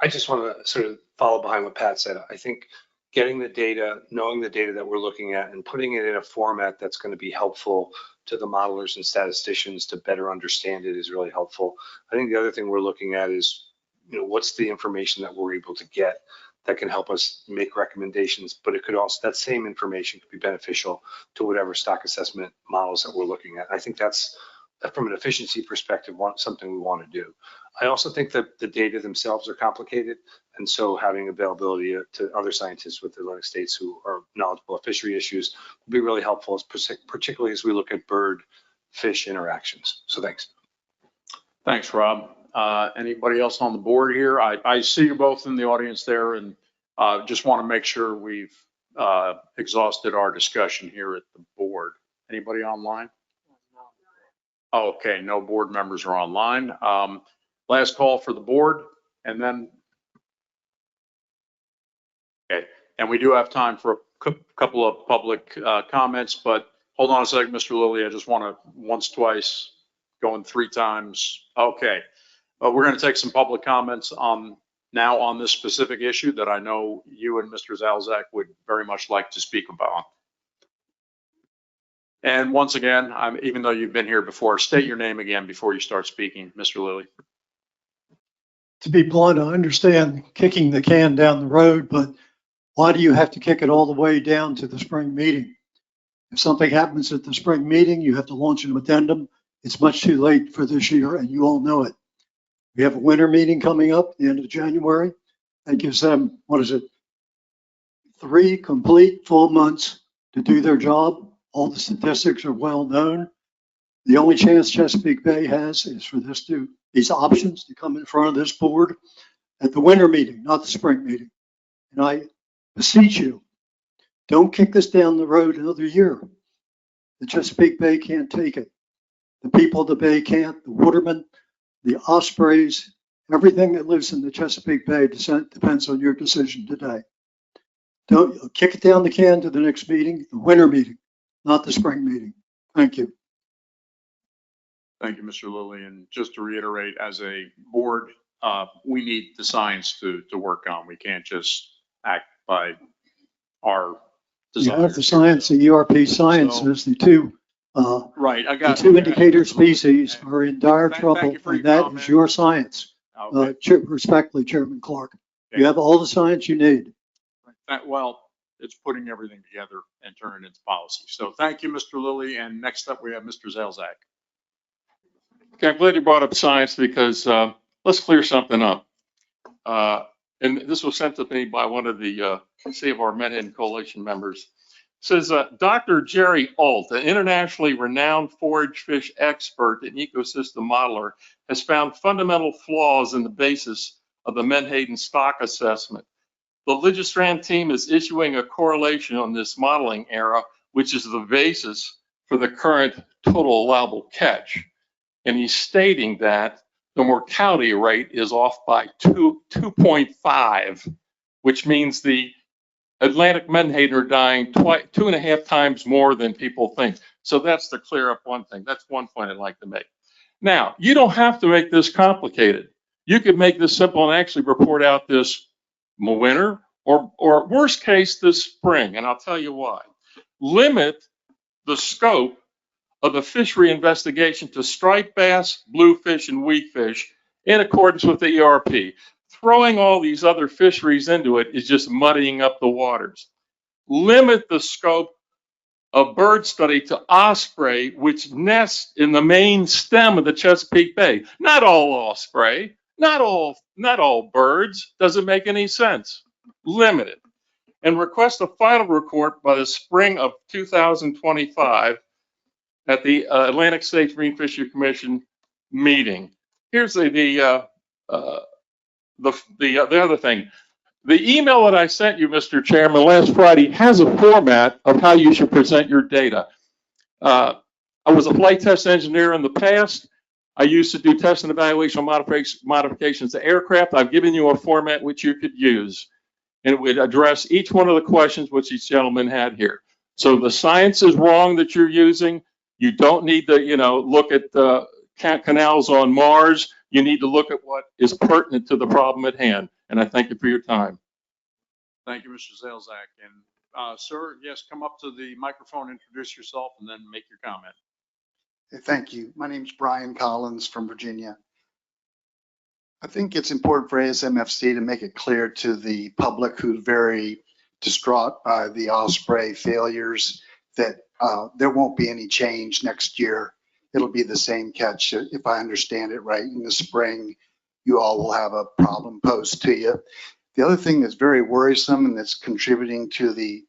I just want to sort of follow behind what Pat said. I think getting the data, knowing the data that we're looking at and putting it in a format that's going to be helpful to the modelers and statisticians to better understand it is really helpful. I think the other thing we're looking at is, what's the information that we're able to get that can help us make recommendations, but it could also, that same information could be beneficial to whatever stock assessment models that we're looking at. I think that's, from an efficiency perspective, something we want to do. I also think that the data themselves are complicated, and so having availability to other scientists with the Atlantic states who are knowledgeable of fishery issues will be really helpful, particularly as we look at bird-fish interactions. So thanks. Thanks, Rob. Anybody else on the board here? I see you both in the audience there, and just want to make sure we've exhausted our discussion here at the board. Anybody online? Oh, okay, no board members are online. Last call for the board, and then, okay, and we do have time for a couple of public comments, but hold on a second, Mr. Lilly, I just want to once, twice, going 3 times. Okay, we're going to take some public comments now on this specific issue that I know you and Mr. Zalzak would very much like to speak about. And once again, even though you've been here before, state your name again before you start speaking, Mr. Lilly. To be blunt, I understand kicking the can down the road, but why do you have to kick it all the way down to the spring meeting? If something happens at the spring meeting, you have to launch an addendum. It's much too late for this year, and you all know it. We have a winter meeting coming up the end of January. That gives them, 3 complete full months to do their job. All the statistics are well known. The only chance Chesapeake Bay has is for these options to come in front of this board at the winter meeting, not the spring meeting. And I beseech you, don't kick this down the road another year. The Chesapeake Bay can't take it. The people of the Bay can't, the watermen, the ospreys, everything that lives in the Chesapeake Bay depends on your decision today. Don't kick it down the can to the next meeting, the winter meeting, not the spring meeting. Thank you. Thank you, Mr. Lilly. And just to reiterate, as a board, we need the science to work on. We can't just act by our desires. You have the science, the ERP sciences, the two right. The two indicator species are in dire trouble, and that is your science. Respectfully, Chairman Clark, you have all the science you need. Well, it's putting everything together and turning it into policy. So thank you, Mr. Lilly. And next up, we have Mr. Zelzak. Okay, I'm glad you brought up science because let's clear something up. And this was sent to me by one of the Save Our Menhaden Coalition members. It says, Dr. Jerry Alt, an internationally renowned forage fish expert and ecosystem modeler, has found fundamental flaws in the basis of the Menhaden stock assessment. The Ligistrand team is issuing a correlation on this modeling error, which is the basis for the current total allowable catch. And he's stating that the mortality rate is off by 2.5, which means the Atlantic menhaden are dying 2.5 times more than people think. So that's to clear up one thing. That's one point I'd like to make. Now, you don't have to make this complicated. You could make this simple and actually report out this winter or worst case this spring, and I'll tell you why. Limit the scope of the fishery investigation to striped bass, bluefish, and weakfish in accordance with the ERP. Throwing all these other fisheries into it is just muddying up the waters. Limit the scope of bird study to osprey, which nests in the main stem of the Chesapeake Bay. Not all osprey, not all birds. Doesn't make any sense. Limit it. And request a final report by the spring of 2025 at the Atlantic States Marine Fishery Commission meeting. Here's the other thing. The email that I sent you, Mr. Chairman, last Friday has a format of how you should present your data. I was a flight test engineer in the past. I used to do test and evaluation modifications to aircraft. I've given you a format which you could use, and it would address each one of the questions which each gentleman had here. So the science is wrong that you're using. You don't need to, look at canals on Mars. You need to look at what is pertinent to the problem at hand. And I thank you for your time. Thank you, Mr. Zelzak. And sir, yes, come up to the microphone, introduce yourself, and then make your comment. Thank you. My name is Brian Collins from Virginia. I think it's important for ASMFC to make it clear to the public who's very distraught by the osprey failures that there won't be any change next year. It'll be the same catch, if I understand it right. In the spring, you all will have a problem posed to you. The other thing that's very worrisome and that's contributing to the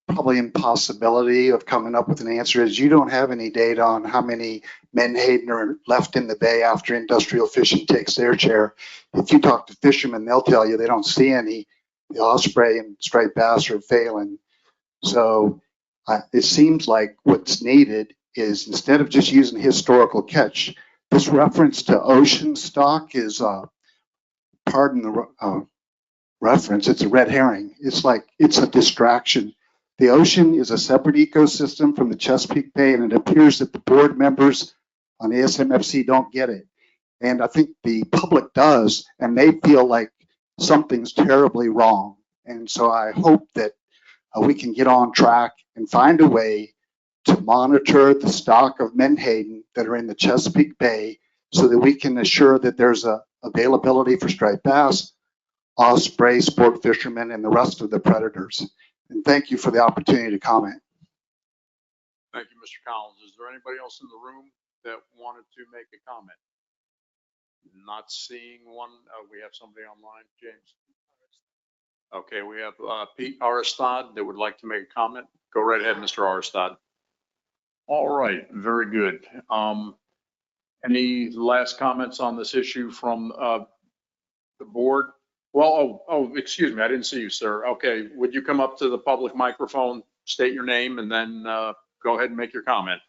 probably impossibility of coming up with an answer is you don't have any data on how many menhaden are left in the bay after industrial fishing takes their share. If you talk to fishermen, they'll tell you they don't see any. The osprey and striped bass are failing. So it seems like what's needed is, instead of just using historical catch, this reference to ocean stock is, pardon the reference, it's a red herring. It's a distraction. The ocean is a separate ecosystem from the Chesapeake Bay, and it appears that the board members on ASMFC don't get it. And I think the public does, and they feel like something's terribly wrong. And so I hope that we can get on track and find a way to monitor the stock of menhaden that are in the Chesapeake Bay so that we can assure that there's a availability for striped bass, osprey, sport fishermen, and the rest of the predators. And thank you for the opportunity to comment. Thank you, Mr. Collins. Is there anybody else in the room that wanted to make a comment? Not seeing one. We have somebody online, James. Okay, we have Pete Aristad that would like to make a comment. Go right ahead, Mr. Aristad. All right, very good. Any last comments on this issue from the board? Well, excuse me, I didn't see you, sir. Okay, would you come up to the public microphone, state your name, and then go ahead and make your comment.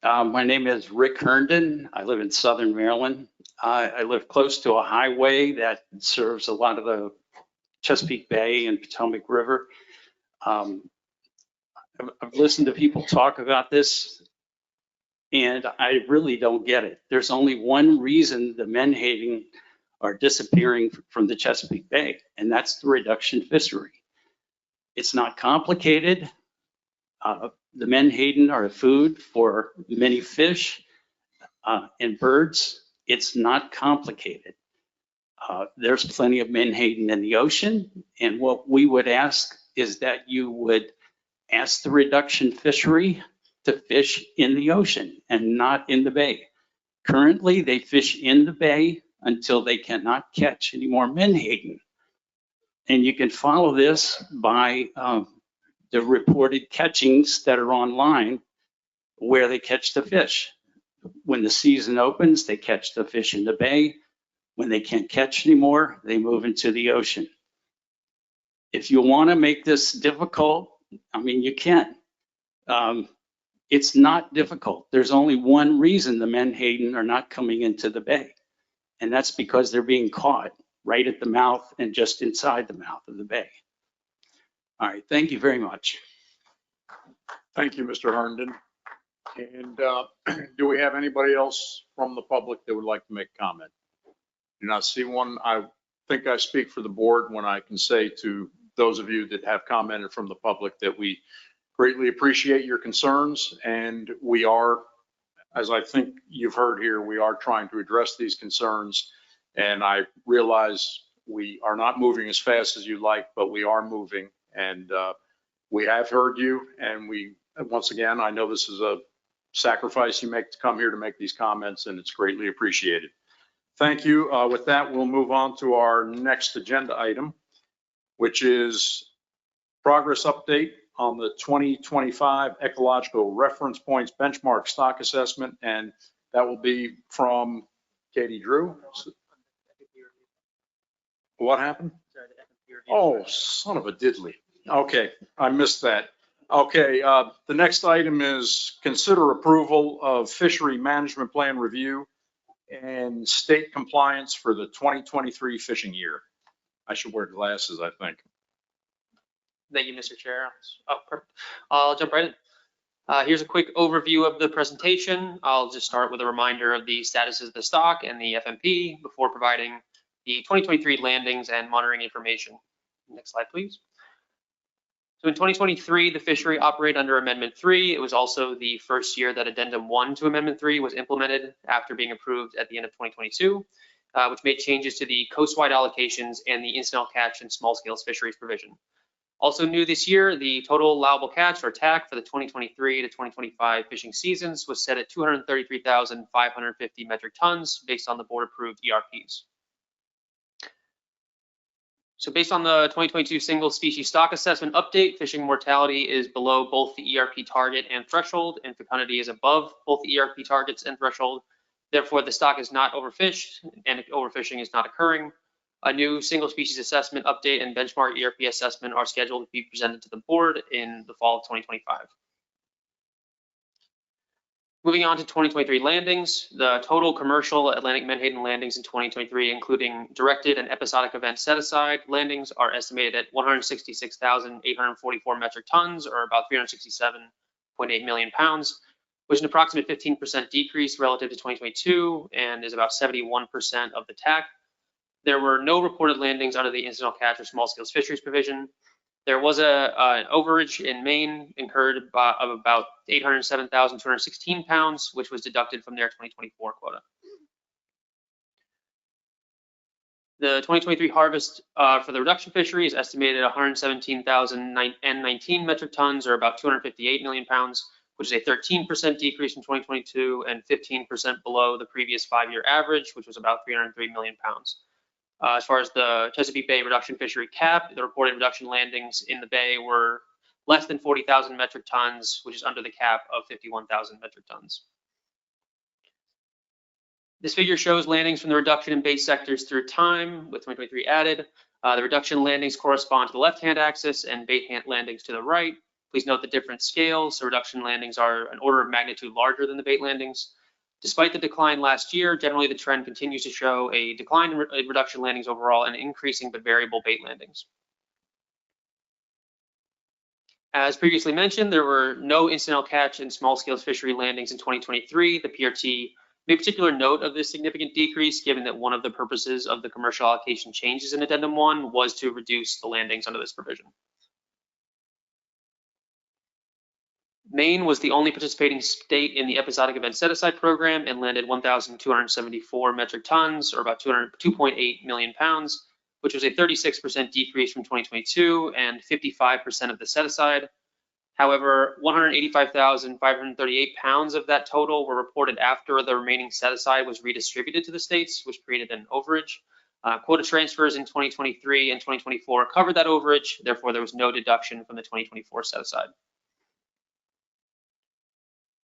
My name is Rick Herndon. I live in Southern Maryland. I live close to a highway that serves a lot of the Chesapeake Bay and Potomac River. I've listened to people talk about this, and I really don't get it. There's only one reason the menhaden are disappearing from the Chesapeake Bay, and that's the reduction fishery. It's not complicated. The menhaden are food for many fish and birds. It's not complicated. There's plenty of menhaden in the ocean, and what we would ask is that you would ask the reduction fishery to fish in the ocean and not in the bay. Currently, they fish in the bay until they cannot catch any more menhaden. And you can follow this by the reported catchings that are online where they catch the fish. When the season opens, they catch the fish in the bay. When they can't catch anymore, they move into the ocean. If you want to make this difficult, I mean, you can. It's not difficult. There's only one reason the menhaden are not coming into the bay, and that's because they're being caught right at the mouth and just inside the mouth of the bay. All right, thank you very much. Thank you, Mr. Herndon. And do we have anybody else from the public that would like to make a comment? Do not see one. I think I speak for the board when I can say to those of you that have commented from the public that we greatly appreciate your concerns, and we are, as I think you've heard here, we are trying to address these concerns. And I realize we are not moving as fast as you'd like, but we are moving, and we have heard you. And we, once again, I know this is a sacrifice you make to come here to make these comments, and it's greatly appreciated. Thank you. With that, we'll move on to our next agenda item, which is progress update on the 2025 Ecological Reference Points Benchmark Stock Assessment, and that will be from Katie Drew. What happened? Oh, son of a diddly. Okay, I missed that. Okay, the next item is consider approval of fishery management plan review and state compliance for the 2023 fishing year. I should wear glasses, I think. Thank you, Mr. Chair. Oh, perfect. I'll jump right in. Here's a quick overview of the presentation. I'll just start with a reminder of the statuses of the stock and the FMP before providing the 2023 landings and monitoring information. Next slide, please. So in 2023, the fishery operated under Amendment 3. It was also the first year that Addendum 1 to Amendment 3 was implemented after being approved at the end of 2022, which made changes to the coastwide allocations and the incidental catch and small-scale fisheries provision. Also new this year, the total allowable catch or TAC for the 2023 to 2025 fishing seasons was set at 233,550 metric tons based on the board-approved ERPs. So based on the 2022 single species stock assessment update, fishing mortality is below both the ERP target and threshold, and fecundity is above both the ERP targets and threshold. Therefore, the stock is not overfished and overfishing is not occurring. A new single species assessment update and benchmark ERP assessment are scheduled to be presented to the board in the fall of 2025. Moving on to 2023 landings, the total commercial Atlantic Menhaden landings in 2023, including directed and episodic events set aside landings, are estimated at 166,844 metric tons, or about 367.8 million pounds, which is an approximate 15% decrease relative to 2022 and is about 71% of the TAC. There were no reported landings under the incidental catch or small scale fisheries provision. There was an overage in Maine incurred of about 807,216 pounds, which was deducted from their 2024 quota. The 2023 harvest for the reduction fishery is estimated at 117,019 metric tons, or about 258 million pounds, which is a 13% decrease from 2022 and 15% below the previous 5-year average, which was about 303 million pounds. As far as the Chesapeake Bay reduction fishery cap, the reported reduction landings in the bay were less than 40,000 metric tons, which is under the cap of 51,000 metric tons. This figure shows landings from the reduction in base sectors through time, with 2023 added. The reduction landings correspond to the left-hand axis and bait hand landings to the right. Please note the different scales. The reduction landings are an order of magnitude larger than the bait landings. Despite the decline last year, generally the trend continues to show a decline in reduction landings overall and increasing but variable bait landings. As previously mentioned, there were no incidental catch and small-scale fishery landings in 2023. The PRT made particular note of this significant decrease, given that one of the purposes of the commercial allocation changes in Addendum 1 was to reduce the landings under this provision. Maine was the only participating state in the episodic event set-aside program and landed 1,274 metric tons, or about 2.8 million pounds, which was a 36% decrease from 2022 and 55% of the set-aside. However, 185,538 pounds of that total were reported after the remaining set-aside was redistributed to the states, which created an overage. Quota transfers in 2023 and 2024 covered that overage, therefore there was no deduction from the 2024 set-aside.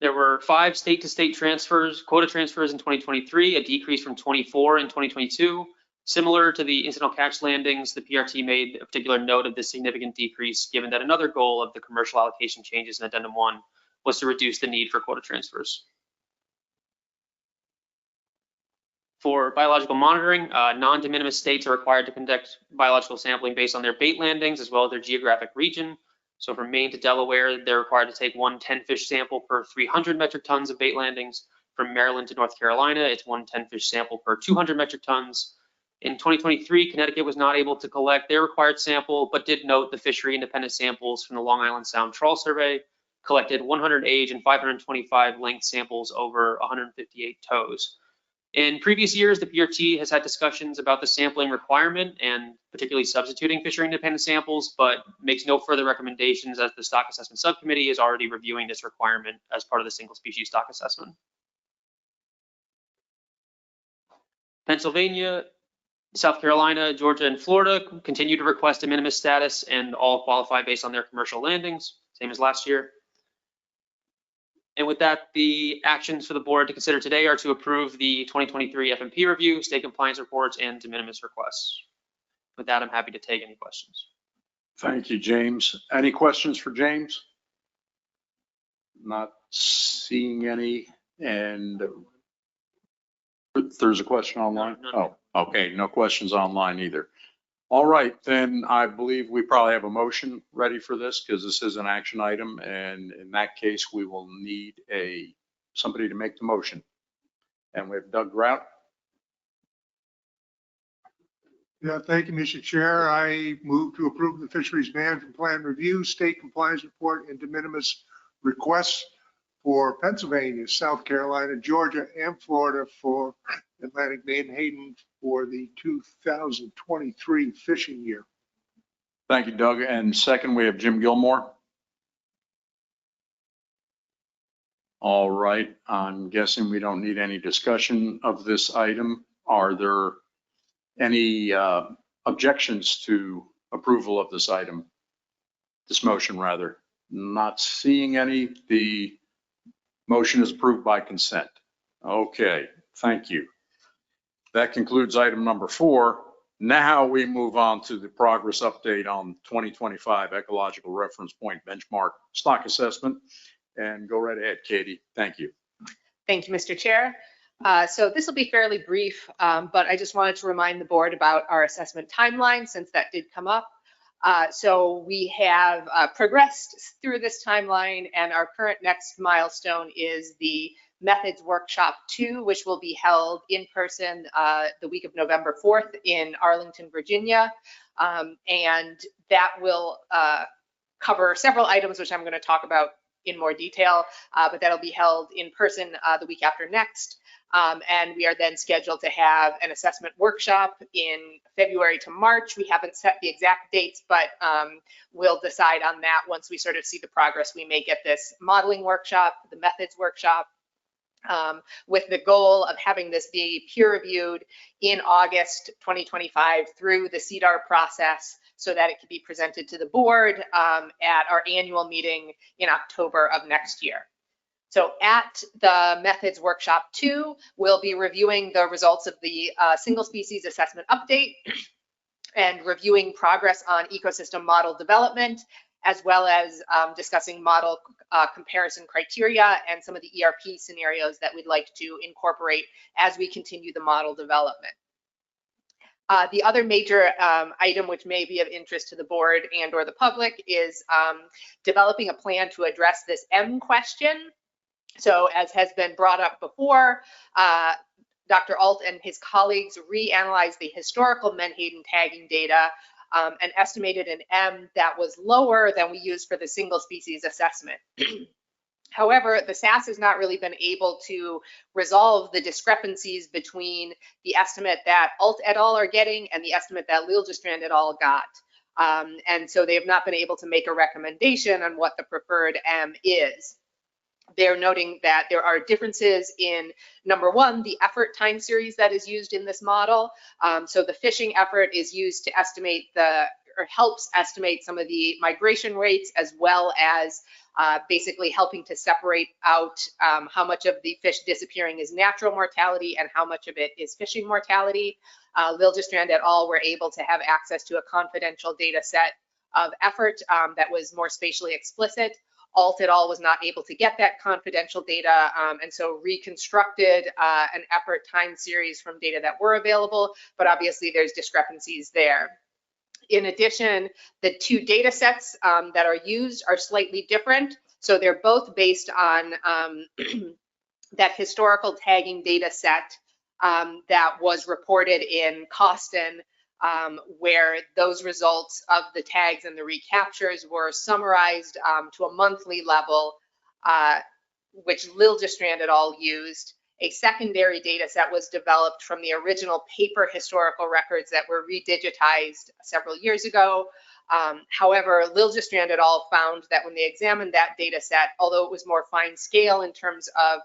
There were 5 state-to-state transfers, quota transfers in 2023, a decrease from 24 in 2022. Similar to the incidental catch landings, the PRT made a particular note of this significant decrease, given that another goal of the commercial allocation changes in Addendum 1 was to reduce the need for quota transfers. For biological monitoring, non-de minimis states are required to conduct biological sampling based on their bait landings as well as their geographic region. So from Maine to Delaware, they're required to take 1 10-fish sample per 300 metric tons of bait landings. From Maryland to North Carolina, it's 1 10-fish sample per 200 metric tons. In 2023, Connecticut was not able to collect their required sample, but did note the fishery independent samples from the Long Island Sound Trawl Survey collected 100 age and 525 length samples over 158 toes. In previous years, the PRT has had discussions about the sampling requirement and particularly substituting fishery independent samples, but makes no further recommendations as the Stock Assessment Subcommittee is already reviewing this requirement as part of the single species stock assessment. Pennsylvania, South Carolina, Georgia, and Florida continue to request de minimis status and all qualify based on their commercial landings, same as last year. And with that, the actions for the board to consider today are to approve the 2023 FMP review, state compliance reports, and de minimis requests. With that, I'm happy to take any questions. Thank you, James. Any questions for James? Not seeing any. And there's a question online? Oh, okay. No questions online either. All right, then I believe we probably have a motion ready for this because this is an action item. And in that case, we will need somebody to make the motion. And we have Doug Grout. Yeah, thank you, Mr. Chair. I move to approve the Fisheries Management Plan Review, State Compliance Report, and de minimis requests for Pennsylvania, South Carolina, Georgia, and Florida for Atlantic Menhaden for the 2023 fishing year. Thank you, Doug. And second, we have Jim Gilmore. All right, I'm guessing we don't need any discussion of this item. Are there any objections to approval of this item? This motion, rather. Not seeing any. The motion is approved by consent. Okay, thank you. That concludes item number 4. Now we move on to the progress update on 2025 Ecological Reference Point Benchmark Stock Assessment. And go right ahead, Katie. Thank you. Thank you, Mr. Chair. So this will be fairly brief, but I just wanted to remind the board about our assessment timeline since that did come up. So we have progressed through this timeline, and our current next milestone is the Methods Workshop 2, which will be held in person the week of November 4th in Arlington, Virginia. And that will cover several items, which I'm going to talk about in more detail, but that'll be held in person the week after next. And we are then scheduled to have an assessment workshop in February to March. We haven't set the exact dates, but we'll decide on that once we sort of see the progress we make at this modeling workshop, the methods workshop, with the goal of having this be peer reviewed in August 2025 through the CDAR process so that it can be presented to the board at our annual meeting in October of next year. So at the Methods Workshop 2, we'll be reviewing the results of the single species assessment update and reviewing progress on ecosystem model development, as well as discussing model comparison criteria and some of the ERP scenarios that we'd like to incorporate as we continue the model development. The other major item which may be of interest to the board and or the public is developing a plan to address this M question. So as has been brought up before, Dr. Alt and his colleagues reanalyzed the historical Menhaden tagging data and estimated an M that was lower than we used for the single species assessment. However, the SAS has not really been able to resolve the discrepancies between the estimate that Alt et al. Are getting and the estimate that Liljestrand et al. Got. And so they have not been able to make a recommendation on what the preferred M is. They're noting that there are differences in, number one, the effort time series that is used in this model. So the fishing effort is used to estimate or helps estimate some of the migration rates, as well as basically helping to separate out how much of the fish disappearing is natural mortality and how much of it is fishing mortality. Liljestrand et al. Were able to have access to a confidential data set of effort that was more spatially explicit. Alt et al. Was not able to get that confidential data, and so reconstructed an effort time series from data that were available, but obviously there's discrepancies there. In addition, the two data sets that are used are slightly different. So they're both based on that historical tagging data set that was reported in Costin, where those results of the tags and the recaptures were summarized to a monthly level, which Liljestrand et al. Used. A secondary data set was developed from the original paper historical records that were redigitized several years ago. However, Liljestrand et al. Found that when they examined that data set, although it was more fine scale in terms of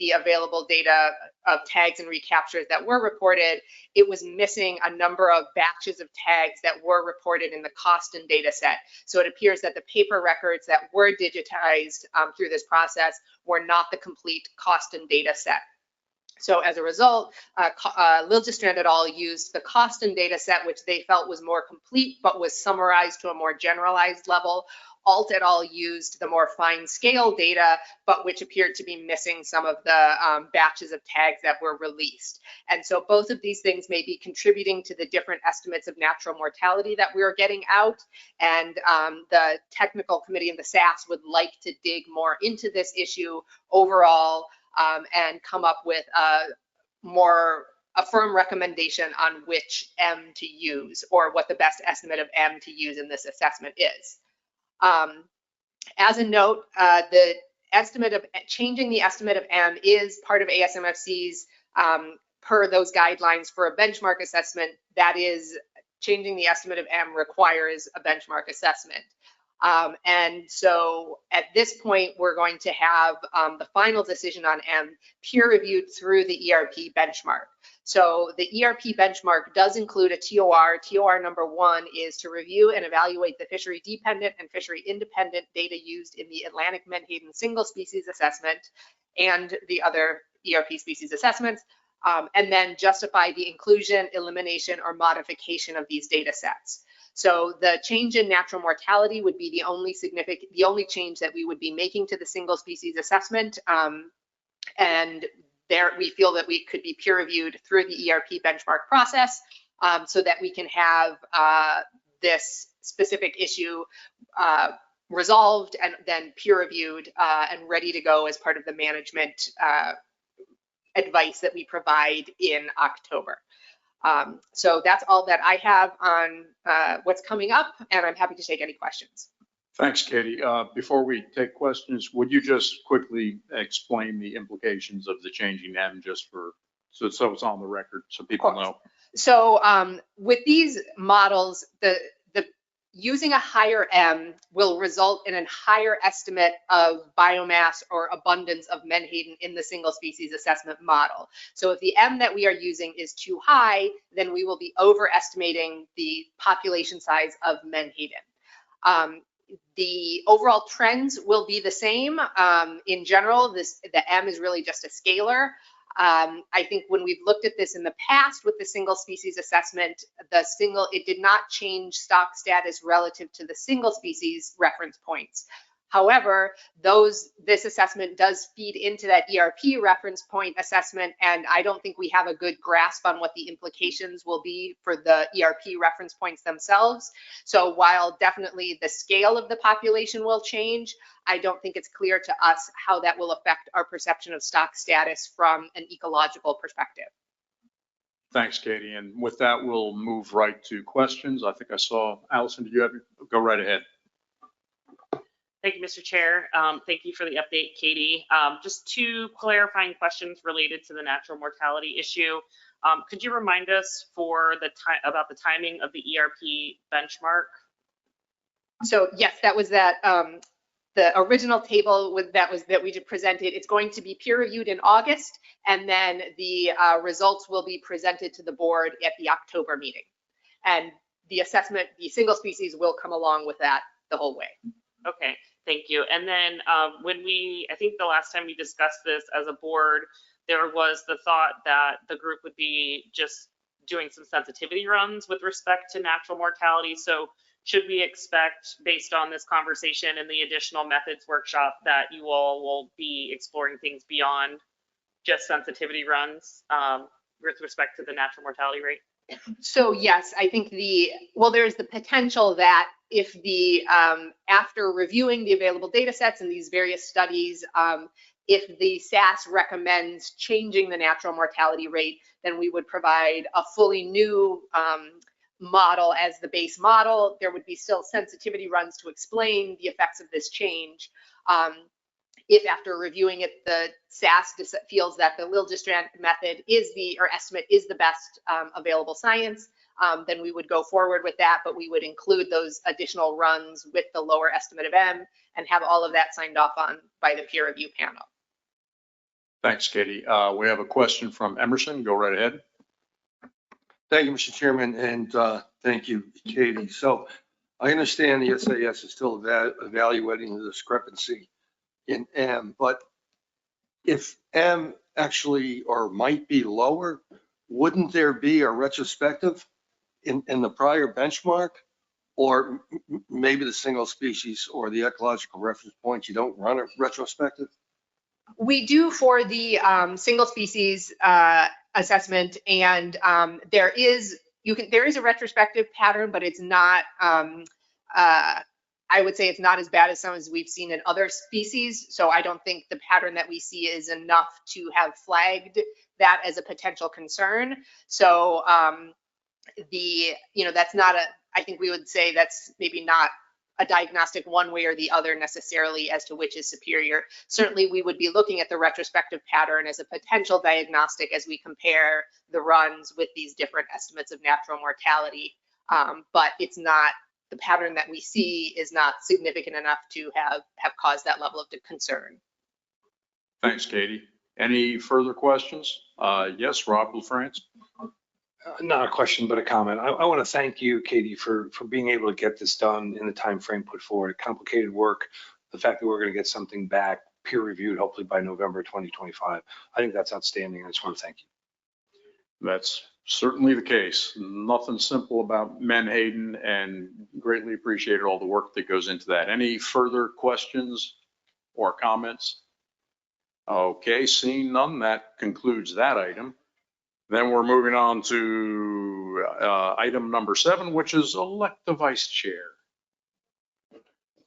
the available data of tags and recaptures that were reported, it was missing a number of batches of tags that were reported in the Costin data set. So it appears that the paper records that were digitized through this process were not the complete Costin data set. So as a result, Liljestrand et al. Used the Costin data set, which they felt was more complete, but was summarized to a more generalized level. Alt et al. Used the more fine scale data, but which appeared to be missing some of the batches of tags that were released. And so both of these things may be contributing to the different estimates of natural mortality that we are getting out. And the technical committee and the SAS would like to dig more into this issue overall and come up with a firm recommendation on which M to use, or what the best estimate of M to use in this assessment is. As a note, the estimate of changing the estimate of M is part of ASMFC's per those guidelines for a benchmark assessment. That is, changing the estimate of M requires a benchmark assessment. And so at this point, we're going to have the final decision on M peer reviewed through the ERP benchmark. So the ERP benchmark does include a TOR. TOR number 1 is to review and evaluate the fishery dependent and fishery independent data used in the Atlantic Menhaden single species assessment and the other ERP species assessments, and then justify the inclusion, elimination, or modification of these data sets. So the change in natural mortality would be the only change that we would be making to the single species assessment. And there we feel that we could be peer reviewed through the ERP benchmark process so that we can have this specific issue resolved and then peer reviewed and ready to go as part of the management advice that we provide in October. So that's all that I have on what's coming up, and I'm happy to take any questions. Thanks, Katie. Before we take questions, would you just quickly explain the implications of the changing M just for, so it's on the record so people know? So with these models, the using a higher M will result in a higher estimate of biomass or abundance of menhaden in the single species assessment model. So if the M that we are using is too high, then we will be overestimating the population size of menhaden. The overall trends will be the same. In general, the M is really just a scalar. I think when we've looked at this in the past with the single species assessment, it did not change stock status relative to the single species reference points. However, this assessment does feed into that ERP reference point assessment, and I don't think we have a good grasp on what the implications will be for the ERP reference points themselves. So while definitely the scale of the population will change, I don't think it's clear to us how that will affect our perception of stock status from an ecological perspective. Thanks, Katie. And with that, we'll move right to questions. I think I saw Allison, did you have, go right ahead. Thank you, Mr. Chair. Thank you for the update, Katie. Just two clarifying questions related to the natural mortality issue. Could you remind us about the timing of the ERP benchmark? So yes, that was that the original table that we just presented. It's going to be peer reviewed in August, and then the results will be presented to the board at the October meeting. And the assessment, the single species, will come along with that the whole way. Okay, thank you. And then I think the last time we discussed this as a board, there was the thought that the group would be just doing some sensitivity runs with respect to natural mortality. So should we expect, based on this conversation and the additional methods workshop, that you all will be exploring things beyond just sensitivity runs with respect to the natural mortality rate? So yes, I think there's the potential that if after reviewing the available data sets and these various studies, if the SAS recommends changing the natural mortality rate, then we would provide a fully new model as the base model. There would be still sensitivity runs to explain the effects of this change. If after reviewing it, the SAS feels that the Liljestrand method estimate is the best available science, then we would go forward with that, but we would include those additional runs with the lower estimate of M and have all of that signed off on by the peer review panel. Thanks, Katie. We have a question from Emerson. Go right ahead. Thank you, Mr. Chairman, and thank you, Katie. So I understand the SAS is still evaluating the discrepancy in M, but if M actually or might be lower, wouldn't there be a retrospective in the prior benchmark? Or maybe the single species or the ecological reference point, you don't run a retrospective? We do for the single species assessment, and there is a retrospective pattern, but it's not. I would say it's not as bad as some as we've seen in other species. So I don't think the pattern that we see is enough to have flagged that as a potential concern. So that's not I think we would say that's maybe not a diagnostic one way or the other necessarily as to which is superior. Certainly we would be looking at the retrospective pattern as a potential diagnostic as we compare the runs with these different estimates of natural mortality. But it's not, the pattern that we see is not significant enough to have caused that level of concern. Thanks, Katie. Any further questions? Yes, Rob LaFrance. Not a question, but a comment. I want to thank you, Katie, for being able to get this done in the time frame put forward. Complicated work. The fact that we're going to get something back peer reviewed, hopefully by November 2025. I think that's outstanding. I just want to thank you. That's certainly the case. Nothing simple about Menhaden, and greatly appreciated all the work that goes into that. Any further questions or comments? Okay, seeing none, that concludes that item. Then we're moving on to item number 7, which is elect the vice chair.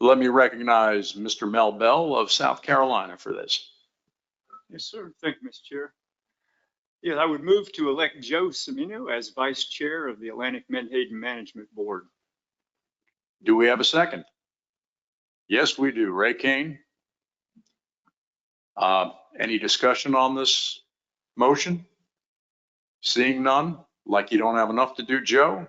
let me recognize Mr. Mel Bell of South Carolina for this. Yes, sir. Thank you, Mr. Chair. Yeah, I would move to elect Joe Semino as Vice Chair of the Atlantic Menhaden Management Board. Do we have a second? Yes, we do. Ray Kane. Any discussion on this motion? Seeing none, like you don't have enough to do, Joe,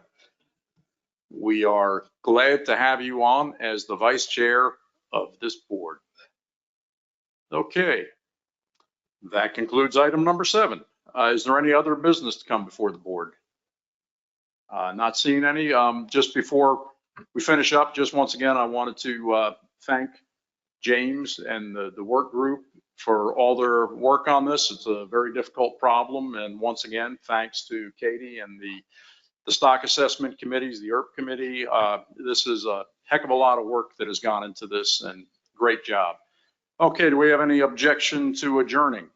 we are glad to have you on as the Vice Chair of this board. Okay, that concludes item number 7. Is there any other business to come before the board? Not seeing any. Just before we finish up, just once again, I wanted to thank James and the work group for all their work on this. It's a very difficult problem. And once again, thanks to Katie and the stock assessment committees, the IRP committee. This is a heck of a lot of work that has gone into this, and great job. Okay, do we have any objection to adjourning?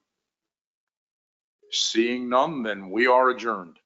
Seeing none, then we are adjourned.